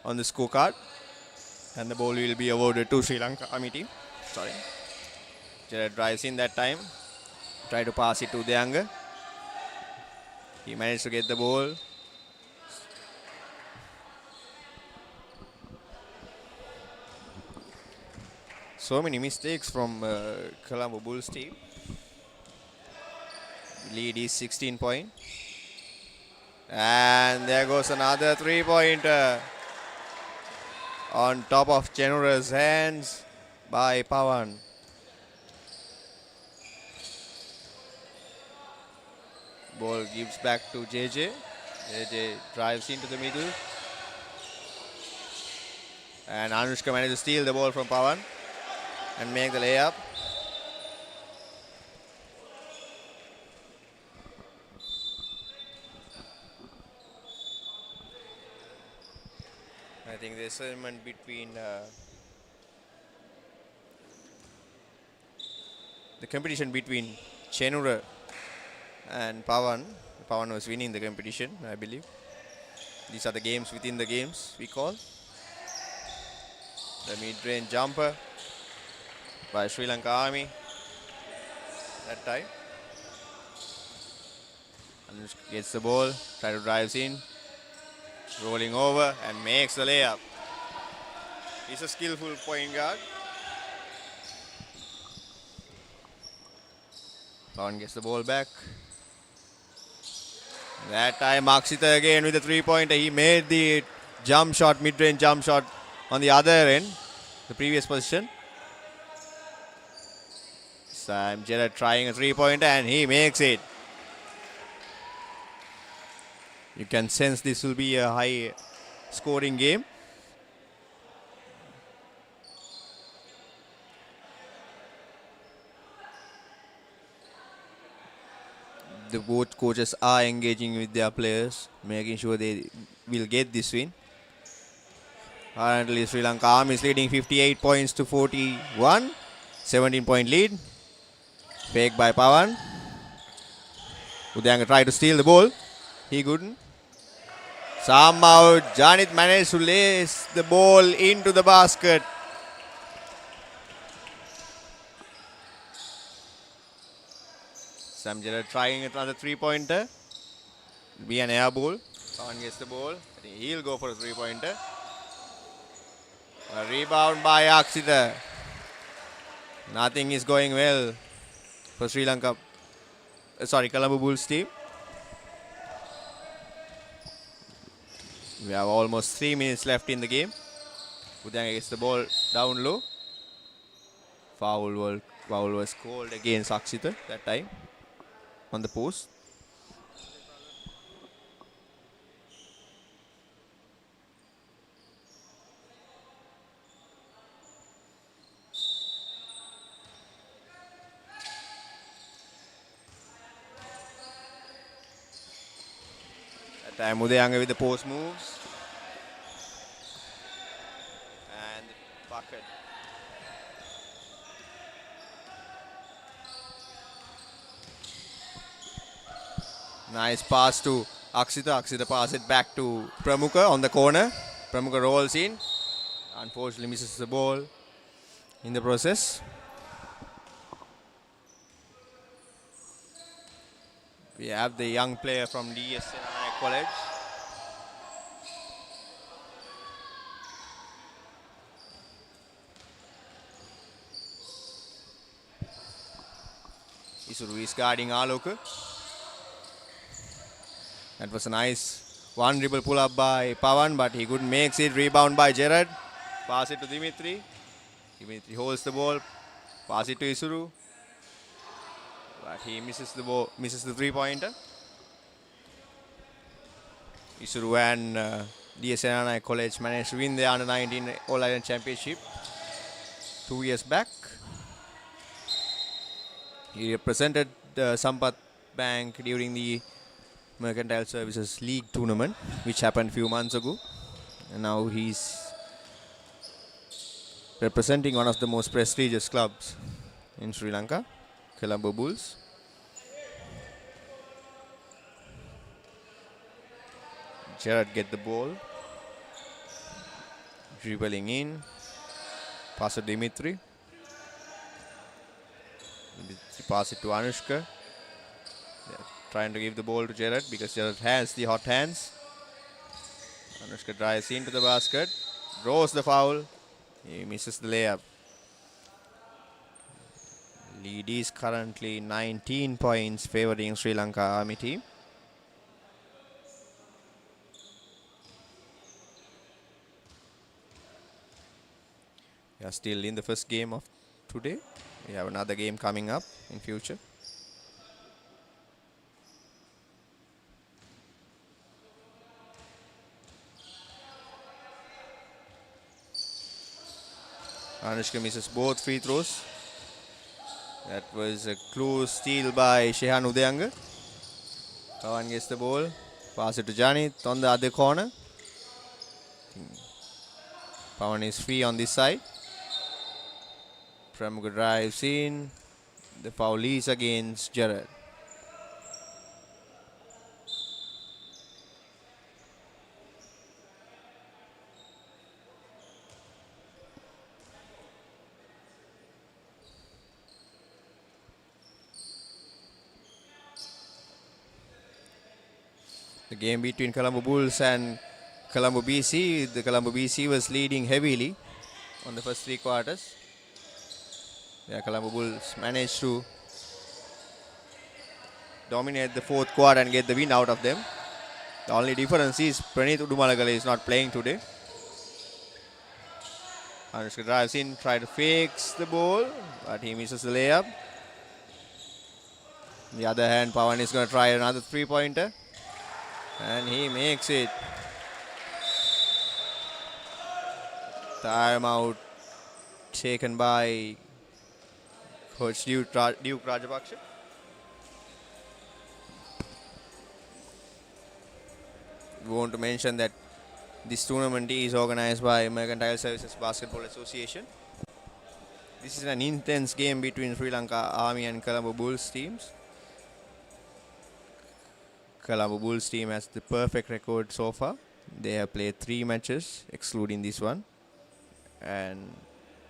on the scorecard and the ball will be awarded to Sri Lanka Army team. Sorry. Gerard drives in that time. Try to pass it to Deyanga. He managed to get the ball. So many mistakes from Colombo Bulls team. Lead is 16 points. And there goes another 3-pointer on top of Chenura's hands by Pawan. Ball gives back to JJ. JJ drives into the middle. And Anushka manages to steal the ball from Pawan and make the layup. I think the assignment between the competition between Chenura and Pawan. Pawan was winning the competition, I believe. These are the games within the games we call. The mid-range jumper by Sri Lanka Army that time. Anushka gets the ball, try to drives in, rolling over and makes the layup. He's a skillful point guard. Pawan gets the ball back. That time Akshita again with the 3-pointer. He made the jump shot, mid-range jump shot on the other end, the previous position. This time Gerard trying a 3-pointer and he makes it. You can sense this will be a high scoring game. The both coaches are engaging with their players, making sure they will get this win. Currently Sri Lanka Army is leading 58 points to 41. 17-point lead. Fake by Pawan. Udayanga tried to steal the ball. He couldn't. Somehow Janit managed to lace the ball into the basket. Sam Gerard trying another 3-pointer. Be an air ball. Pawan gets the ball. I think he'll go for a 3-pointer. A rebound by Akshita. Nothing is going well for Sri Lanka. Colombo Bulls team. We have almost 3 minutes left in the game. Udayanga gets the ball down low. foul was called against Aksita that time on the post. That time Udayanga with the post moves. And bucket. Nice pass to Aksita. Aksita pass it back to Pramukha on the corner. Pramukha rolls in. Unfortunately misses the ball in the process. We have the young player from DS College. Isuru is guarding Aloka. That was a nice one dribble pull up by Pawan, but he couldn't make it. Rebound by Gerard. Pass it to Dimitri. Dimitri holds the ball. Pass it to Isuru. But he misses the ball, misses the three-pointer. Isuru and DSNI College managed to win the Under-19 All-Ireland Championship 2 years back. He represented Sampath Bank during the Mercantile Services League tournament, which happened a few months ago. And now he's representing one of the most prestigious clubs in Sri Lanka, Colombo Bulls. Gerard get the ball. Dribbling in. Pass to Dimitri. Pass it to Anushka. They're trying to give the ball to Gerard because Gerard has the hot hands. Anushka drives into the basket. Draws the foul. He misses the layup. Lead is currently 19 points favoring Sri Lanka Army team. We are still in the first game of today. We have another game coming up in future. Anushka misses both free throws. That was a close steal by Shehan Udayanga. Pawan gets the ball. Pass it to Janit on the other corner. Pawan is free on this side. Pramukha drives in. The foul is against Gerard. The game between Colombo Bulls and Colombo BC. The Colombo BC was leading heavily on the first three quarters. The Colombo Bulls managed to dominate the fourth quarter and get the win out of them. The only difference is Pranith Udumalagala is not playing today. Anushka drives in, try to fakes the ball, but he misses the layup. On the other hand, Pawan is going to try another three-pointer. And he makes it. Timeout taken by Coach Duke Rajapaksha. We want to mention that this tournament is organized by Mercantile Services Basketball Association. This is an intense game between Sri Lanka Army and Colombo Bulls teams. Colombo Bulls team has the perfect record so far. They have played 3 matches, excluding this one, and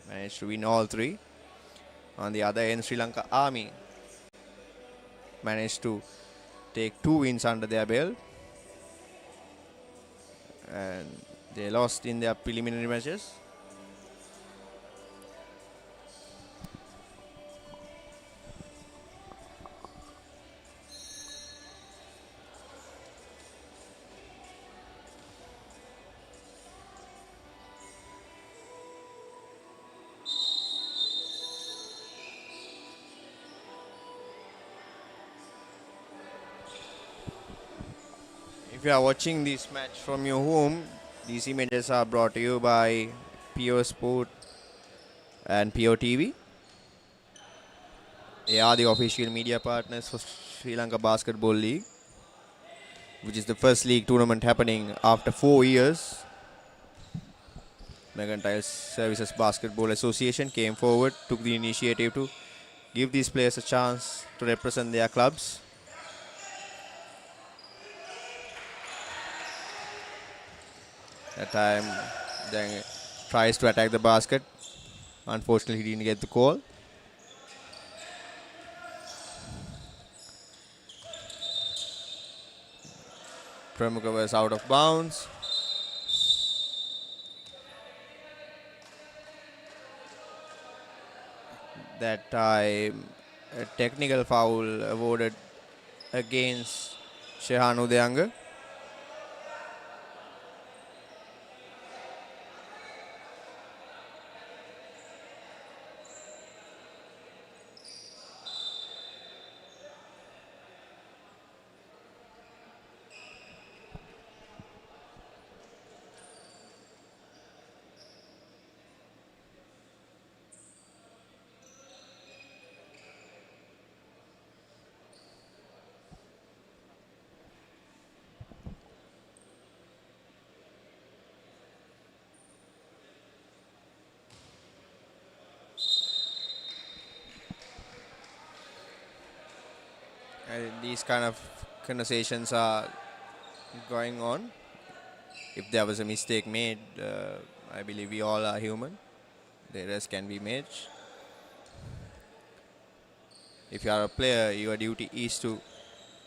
managed to win all 3. On the other end, Sri Lanka Army managed to take 2 wins under their belt, and they lost in their preliminary matches. If you are watching this match from your home, these images are brought to you by Pure Sport and Pure TV. They are the official media partners for Sri Lanka Basketball League, which is the first league tournament happening after 4 years. Mercantile Services Basketball Association came forward, took the initiative to give these players a chance to represent their clubs. That time, then tries to attack the basket. Unfortunately, he didn't get the call. Pramuka was out of bounds. That time, a technical foul awarded against Shehan Udayanga. These kind of conversations are going on. If there was a mistake made, I believe we all are human. The errors can be made. If you are a player, your duty is to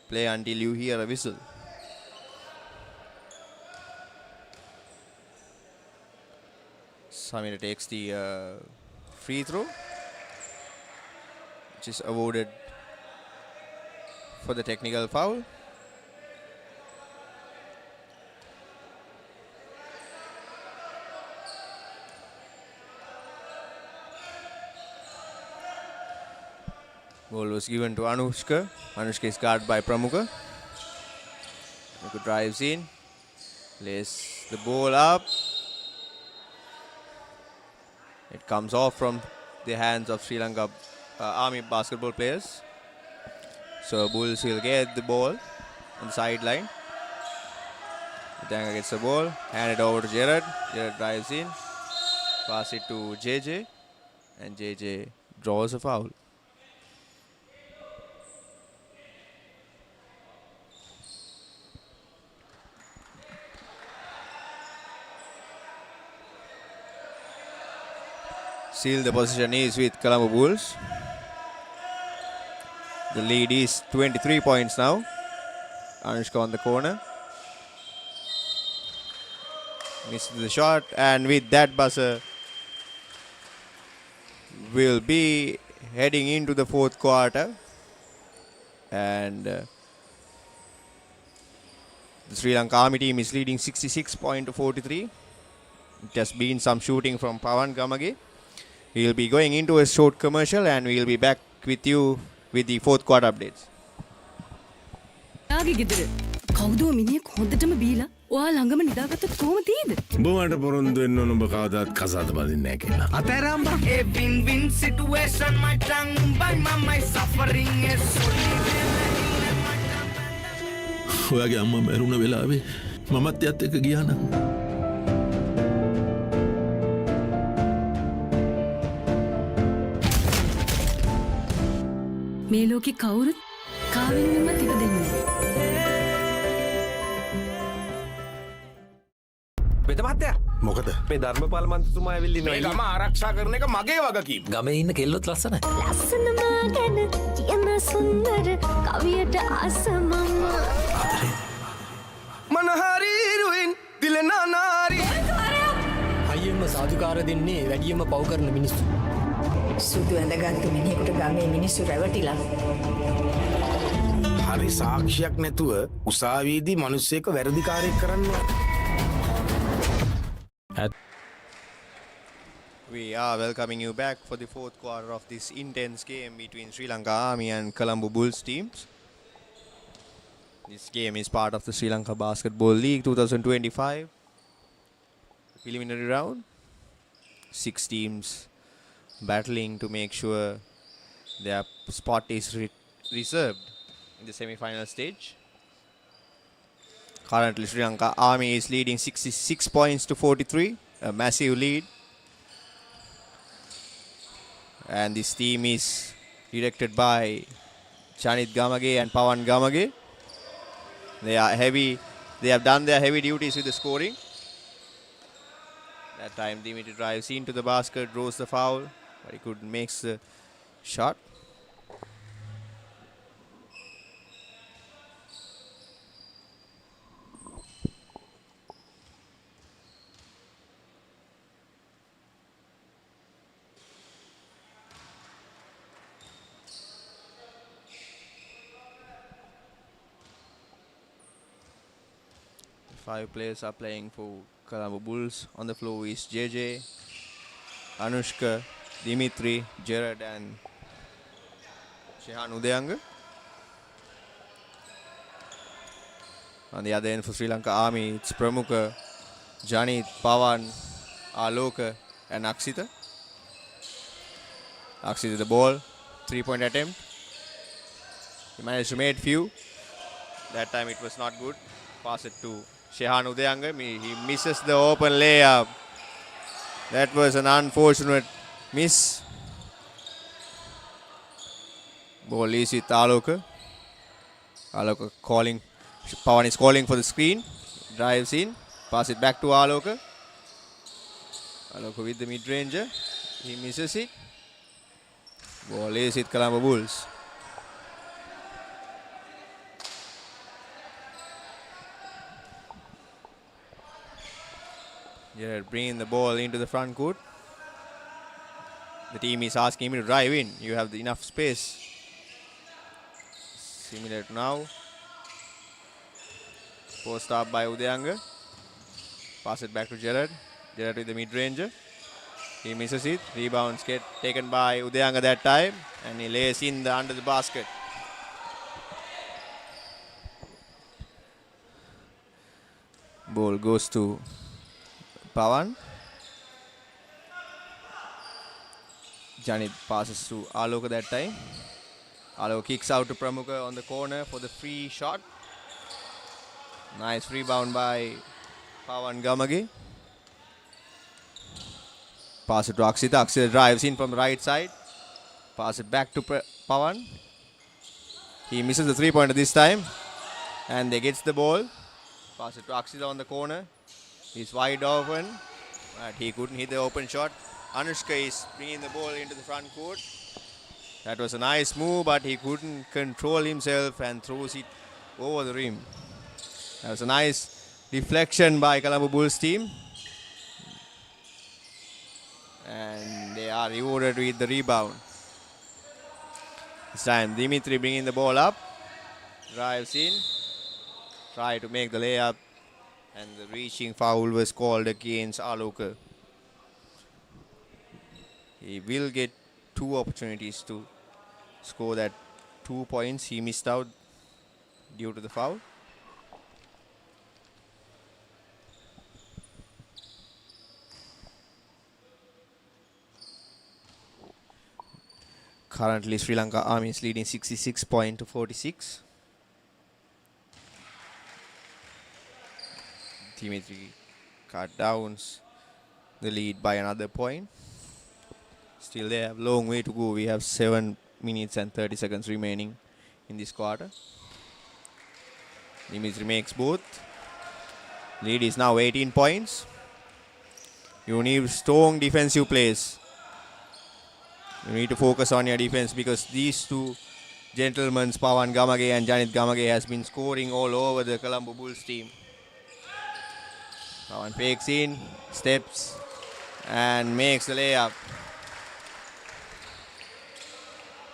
play until you hear a whistle. Samira takes the free throw, which is awarded for the technical foul. Ball was given to Anushka. Anushka is guarded by Pramuka. Pramuka drives in, lays the ball up. It comes off from the hands of Sri Lanka Army basketball players. So Bulls will get the ball on the sideline. Udayanga gets the ball, hand it over to Jared. Jared drives in, pass it to JJ, and JJ draws a foul. Still the position is with Colombo Bulls. The lead is 23 points now. Anushka on the corner. Missed the shot, and with that buzzer, we'll be heading into the fourth quarter. And the Sri Lanka Army team is leading 66-43. It has been some shooting from Pawan Gamage. We'll be going into a short commercial, and we'll be back with you with the fourth quarter updates. කවුදෝ මිනිහෙක් හොඳටම බීලා ඔයා ළඟම නිදාගත්තොත් කොහොම තියෙද? උඹට පොරොන්දු වෙන්න ඕන උඹ කවදාත් කසාද බඳින්නේ නැහැ කියලා. අතෑරම්බා. ඒ වින් වින් සිටුේෂන් මටන් උඹයි මමයි සෆරින් ඒ ඔයාගේ අම්මා මැරුණ වෙලාවේ මමත් එයත් එක්ක ගියා නම් මේ ලෝකේ කවුරුත් කාවෙන්වත් ඉපදෙන්නේ නැහැ. මොකද මේ ධර්මපාල මන්ත්‍රතුමා ඇවිල්ලා ඉන්නවා. මේ ගම ආරක්ෂා කරන එක මගේ වගකීම. ගමේ ඉන්න කෙල්ලොත් ලස්සනයි. ලස්සනම ගැන කියන සුන්දර කවියට ආසමම මනහරිරුවෙන් දිලනා නාරි. අයියම්ම සාදුකාර දෙන්නේ වැඩියම පව් කරන මිනිස්සු. සුදු ඇඳගත්තු මිනිහෙකුට ගමේ මිනිස්සු රැවටිලා. හරි සාක්ෂියක් නැතුව උසාවියේදී මිනිස්සෙක් වැරදිකාරයෙක් කරනවා. We are welcoming you back for the fourth quarter of this intense game between Sri Lanka Army and Colombo Bulls teams. This game is part of the Sri Lanka Basketball League 2025 preliminary round. 6 teams battling to make sure their spot is reserved in the semi-final stage. Currently, Sri Lanka Army is leading 66 points to 43, a massive lead. And this team is directed by Janit Gamage and Pawan Gamage. They are heavy. They have done their heavy duties with the scoring. That time Dimitri drives into the basket, draws the foul, but he couldn't make the shot. Five players are playing for Colombo Bulls. On the floor is JJ, Anushka, Dimitri, Jared and Shehan Udayanga. On the other end for Sri Lanka Army, it's Pramukha, Janit, Pawan, Aloka and Aksita. Aksita the ball, 3-point attempt. He managed to make few. That time it was not good. Pass it to Shehan Udayanga. He misses the open layup. That was an unfortunate miss. Ball is with Aloka. Aloka calling. Pawan is calling for the screen. Drives in. Pass it back to Aloka. Aloka with the mid-ranger. He misses it. Ball is with Colombo Bulls. Jared bringing the ball into the front court. The team is asking him to drive in. You have enough space. Similar to now. Post up by Udayanga. Pass it back to Jared. Jared with the mid-ranger. He misses it. Rebounds get taken by Udayanga that time. And he lays in under the basket. Ball goes to Pawan. Janit passes to Aloka that time. Aloka kicks out to Pramukha on the corner for the free shot. Nice rebound by Pawan Gamage. Pass it to Aksita. Aksita drives in from the right side. Pass it back to Pawan. He misses the 3-pointer this time. And they gets the ball. Pass it to Aksita on the corner. He's wide open, but he couldn't hit the open shot. Anushka is bringing the ball into the front court. That was a nice move, but he couldn't control himself and throws it over the rim. That was a nice deflection by Colombo Bulls team. And they are rewarded with the rebound. This time Dimitri bringing the ball up. Drives in. Try to make the layup. And the reaching foul was called against Aloka. He will get 2 opportunities to score that 2 points. He missed out due to the foul. Currently, Sri Lanka Army is leading 66 points to 46. Dimitri cut downs the lead by another point. Still they have a long way to go. We have 7 minutes and 30 seconds remaining in this quarter. Dimitri makes both. Lead is now 18 points. You need strong defensive plays. You need to focus on your defense because these two gentlemen, Pawan Gamage and Janit Gamage, has been scoring all over the Colombo Bulls team. Pawan fakes in, steps, and makes the layup.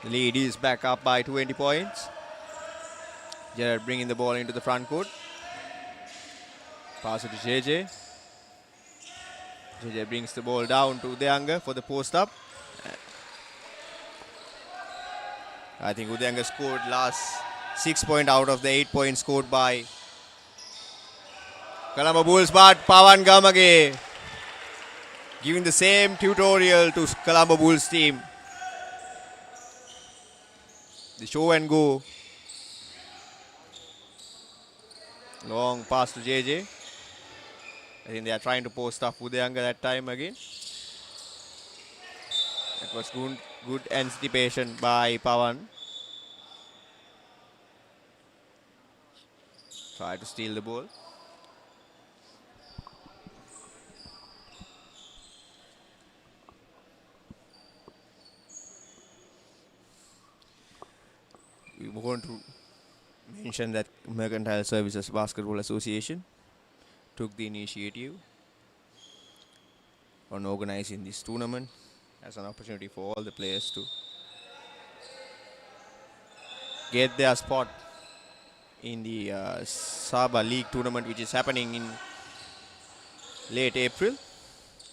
The lead is back up by 20 points. Jared bringing the ball into the front court. Pass it to JJ. JJ brings the ball down to Udayanga for the post up. I think Udayanga scored last 6 points out of the 8 points scored by Colombo Bulls, but Pawan Gamage giving the same tutorial to Colombo Bulls team. The show and go. Long pass to JJ. I think they are trying to post off Udayanga that time again. That was good anticipation by Pawan. Try to steal the ball. We want to mention that Mercantile Services Basketball Association took the initiative on organizing this tournament as an opportunity for all the players to get their spot in the Saba League tournament, which is happening in late April.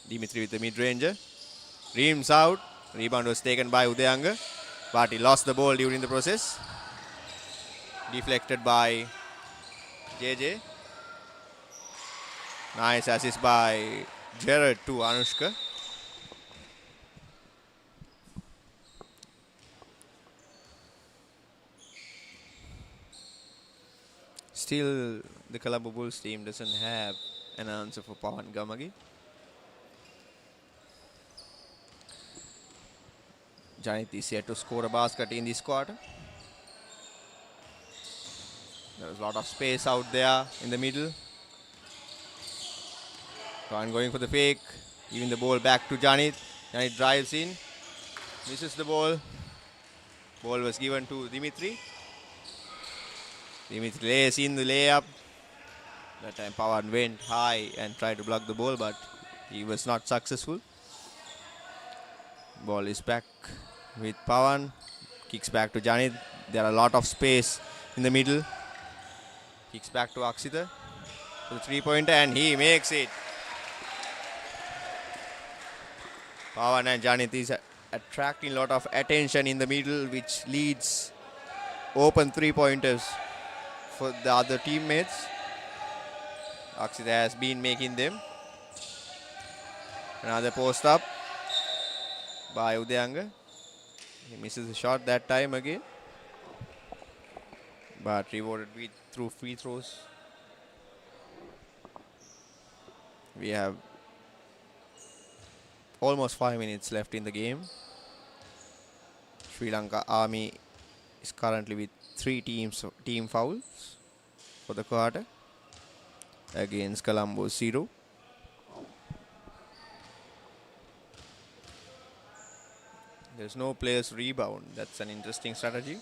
Dimitri with the mid-ranger. Reams out. Rebound was taken by Udayanga, but he lost the ball during the process. Deflected by JJ. Nice assist by Jared to Anushka. Still, the Colombo Bulls team doesn't have an answer for Pawan Gamage. Janit is here to score a basket in this quarter. There was a lot of space out there in the middle. Pawan going for the fake, giving the ball back to Janit. Janit drives in, misses the ball. Ball was given to Dimitri. Dimitri lays in the layup. That time Pawan went high and tried to block the ball, but he was not successful. Ball is back with Pawan. Kicks back to Janit. There are a lot of space in the middle. Kicks back to Akshita for the three-pointer, and he makes it. Pawan and Janit is attracting a lot of attention in the middle, which leads open three-pointers for the other teammates. Akshita has been making them. Another post up by Udayanga. He misses the shot that time again, but rewarded through free throws. We have almost 5 minutes left in the game. Sri Lanka Army is currently with 3 team fouls for the quarter against Colombo 0. There's no players rebound. That's an interesting strategy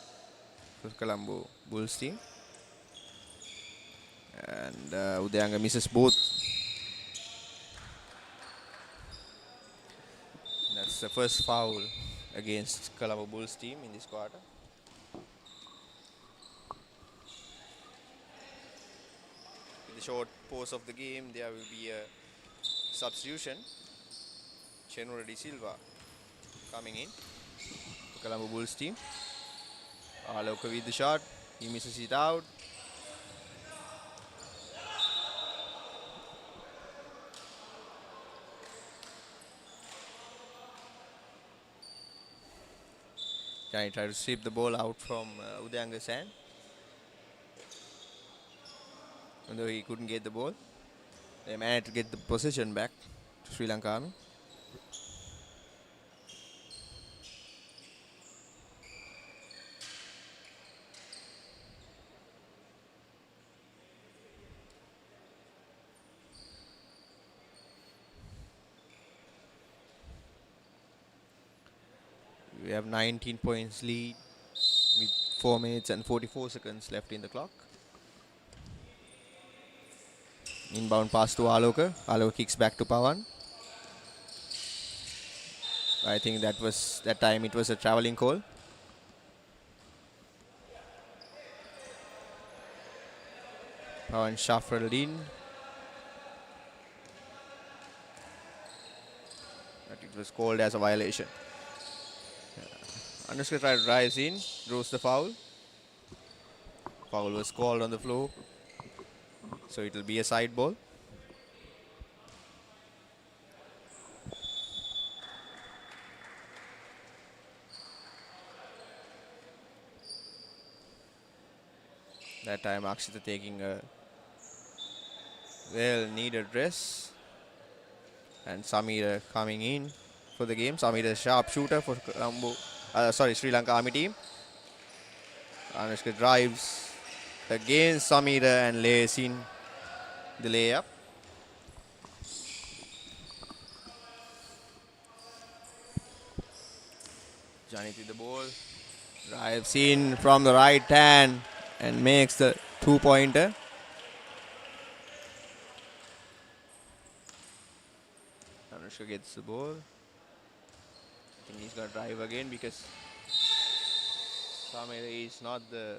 for Colombo Bulls team. And Udayanga misses both. That's the first foul against Colombo Bulls team in this quarter. In the short pause of the game, there will be a substitution. Chenura De Silva coming in for Colombo Bulls team. Aloka with the shot. He misses it out. Johnny tried to sweep the ball out from Udayanga's hand. Although he couldn't get the ball, they managed to get the possession back to Sri Lanka Army. We have 19 points lead with 4 minutes and 44 seconds left in the clock. Inbound pass to Aloka. Aloka kicks back to Pawan. I think that time it was a traveling call. Pawan shuffled in. But it was called as a violation. Anushka tried to rise in, draws the foul. Foul was called on the floor. So it will be a side ball. That time Akshita taking a well needed rest. And Samira coming in for the game. Samira sharp shooter for Colombo. Sri Lanka Army team. Anushka drives against Samira and lays in the layup. Janit with the ball. Drives in from the right hand and makes the two-pointer. Anushka gets the ball. I think he's going to drive again because Samira is not the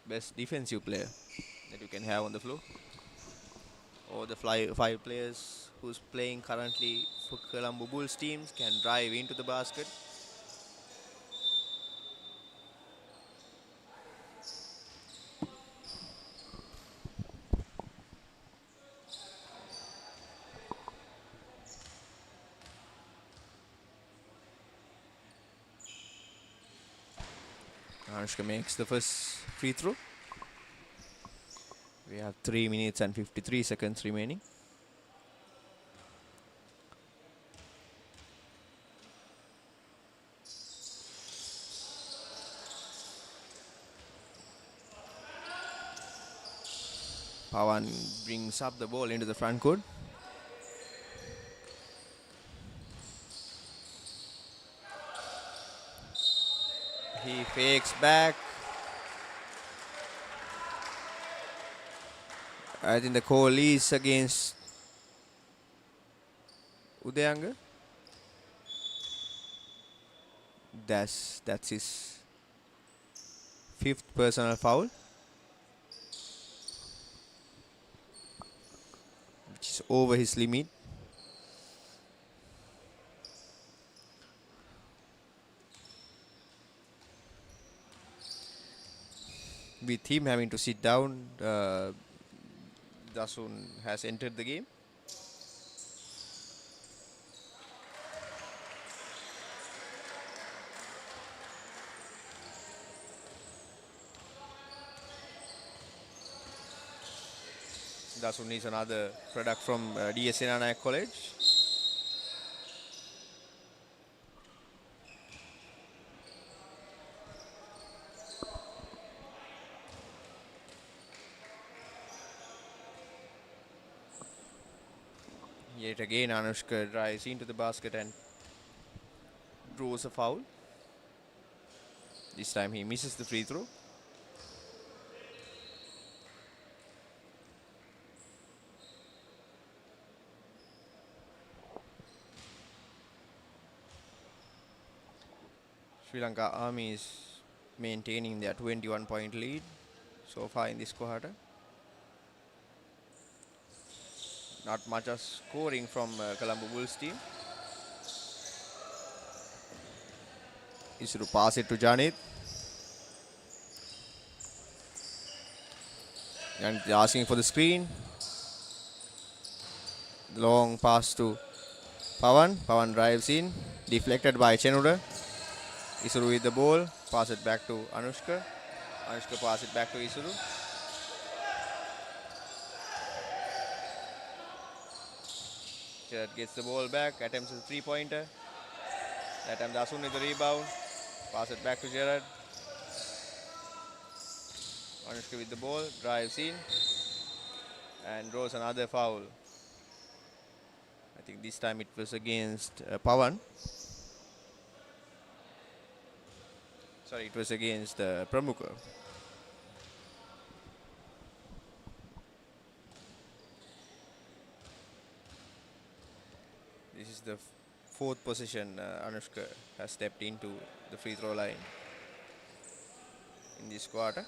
best defensive player that you can have on the floor. Or the five players who's playing currently for Colombo Bulls teams can drive into the basket. Anushka makes the first free throw. We have 3 minutes and 53 seconds remaining. Pawan brings up the ball into the front court. He fakes back. I think the call is against Udayanga. That's his 5th personal foul, which is over his limit. With him having to sit down, Dasun has entered the game. Dasun is another product from DSN Nayak College. Yet again, Anushka drives into the basket and draws a foul. This time he misses the free throw. Sri Lanka Army is maintaining their 21-point lead so far in this quarter. Not much of scoring from Colombo Bulls team. Isuru pass it to Janit. And asking for the screen. Long pass to Pawan. Pawan drives in. Deflected by Chenuda. Isuru with the ball. Pass it back to Anushka. Anushka pass it back to Isuru. Gerard gets the ball back, attempts a three-pointer. That time Dasun with the rebound. Pass it back to Gerard. Anushka with the ball, drives in and draws another foul. I think this time it was against Pawan. Sorry, it was against Pramukha. This is the 4th position Anushka has stepped into the free throw line in this quarter.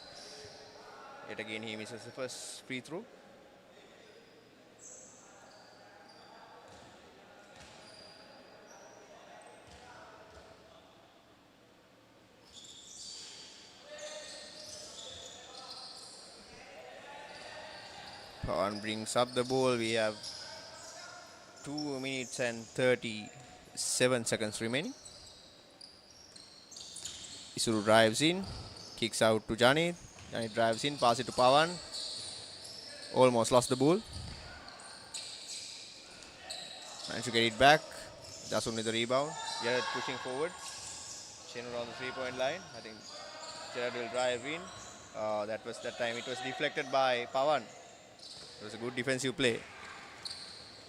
Yet again he misses the first free throw. Pawan brings up the ball. We have 2 minutes and 37 seconds remaining. Isuru drives in, kicks out to Janit. Janit drives in, pass it to Pawan. Almost lost the ball. Managed to get it back. Dasun with the rebound. Jared pushing forward. Chenur on the 3-point line. I think Jared will drive in. That time it was deflected by Pawan. It was a good defensive play.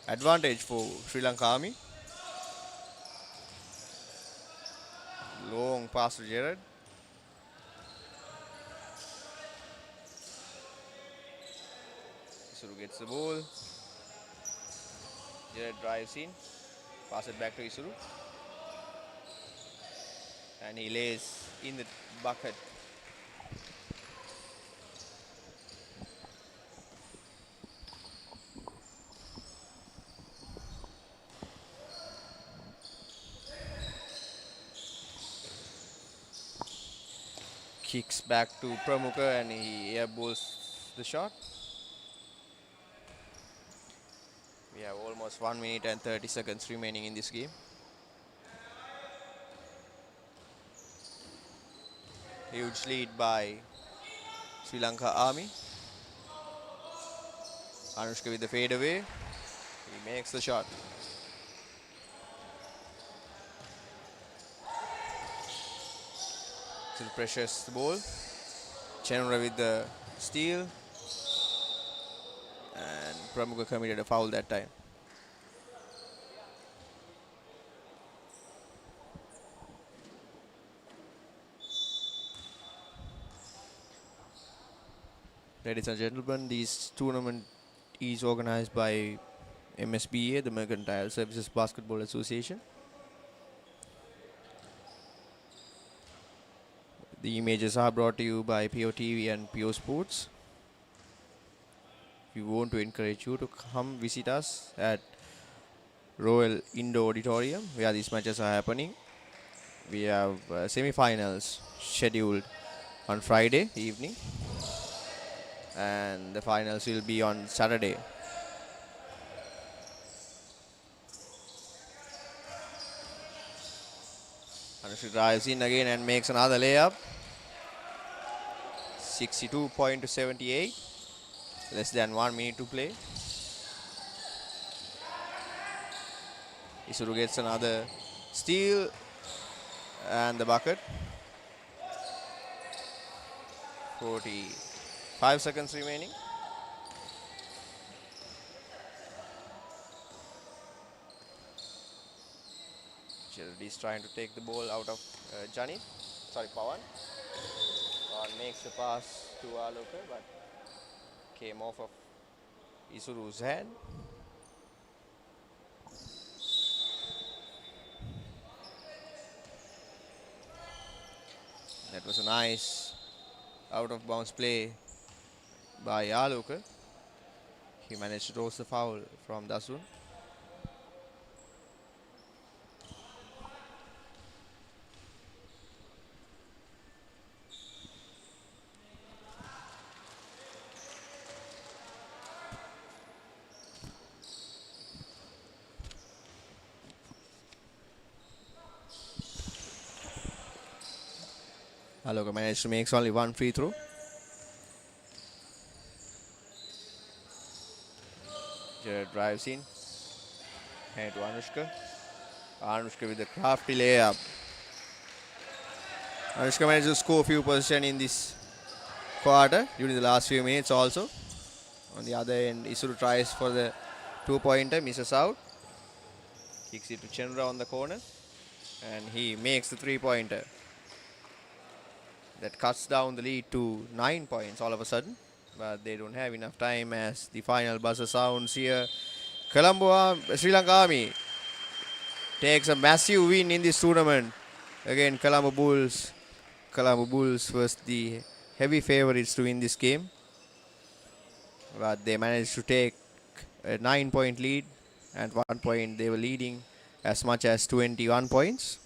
Advantage for Sri Lanka Army. Long pass to Jared. Isuru gets the ball. Jared drives in. Pass it back to Isuru. And he lays in the bucket. Kicks back to Pramukha and he airballs the shot. We have almost 1 minute and 30 seconds remaining in this game. Huge lead by Sri Lanka Army. Anushka with the fade away. He makes the shot. Still pressures the ball. Chenura with the steal. And Pramukha committed a foul that time. Ladies and gentlemen, this tournament is organized by MSBA, the Mercantile Services Basketball Association. The images are brought to you by POTV and PO Sports. We want to encourage you to come visit us at Royal Indoor Auditorium where these matches are happening. We have semi-finals scheduled on Friday evening and the finals will be on Saturday. Anushka drives in again and makes another layup. 62 point to 78. Less than 1 minute to play. Isuru gets another steal and the bucket. 45 seconds remaining. Jared is trying to take the ball out of Pawan. Pawan makes the pass to Aloka, but came off of Isuru's hand. That was a nice out of bounds play by Aloka. He managed to toss the foul from Dasun. Aloka managed to make only one free throw. Jared drives in. Hand to Anushka. Anushka with the crafty layup. Anushka managed to score a few possessions in this quarter during the last few minutes also. On the other end, Isuru tries for the 2-pointer, misses out. Kicks it to Chandra on the corner. And he makes the 3-pointer. That cuts down the lead to 9 points all of a sudden. But they don't have enough time as the final buzzer sounds here. Colombo, Sri Lanka Army takes a massive win in this tournament. Again, Colombo Bulls. Colombo Bulls was the heavy favorites to win this game. But they managed to take a 9-point lead. At one point they were leading as much as 21 points.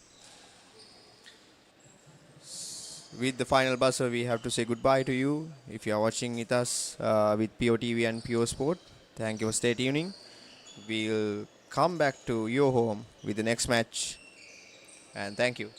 with the final buzzer, we have to say goodbye to you. If you are watching with us with POTV and Pure Sport, thank you for stay tuning. We'll come back to your home with the next match. And thank you.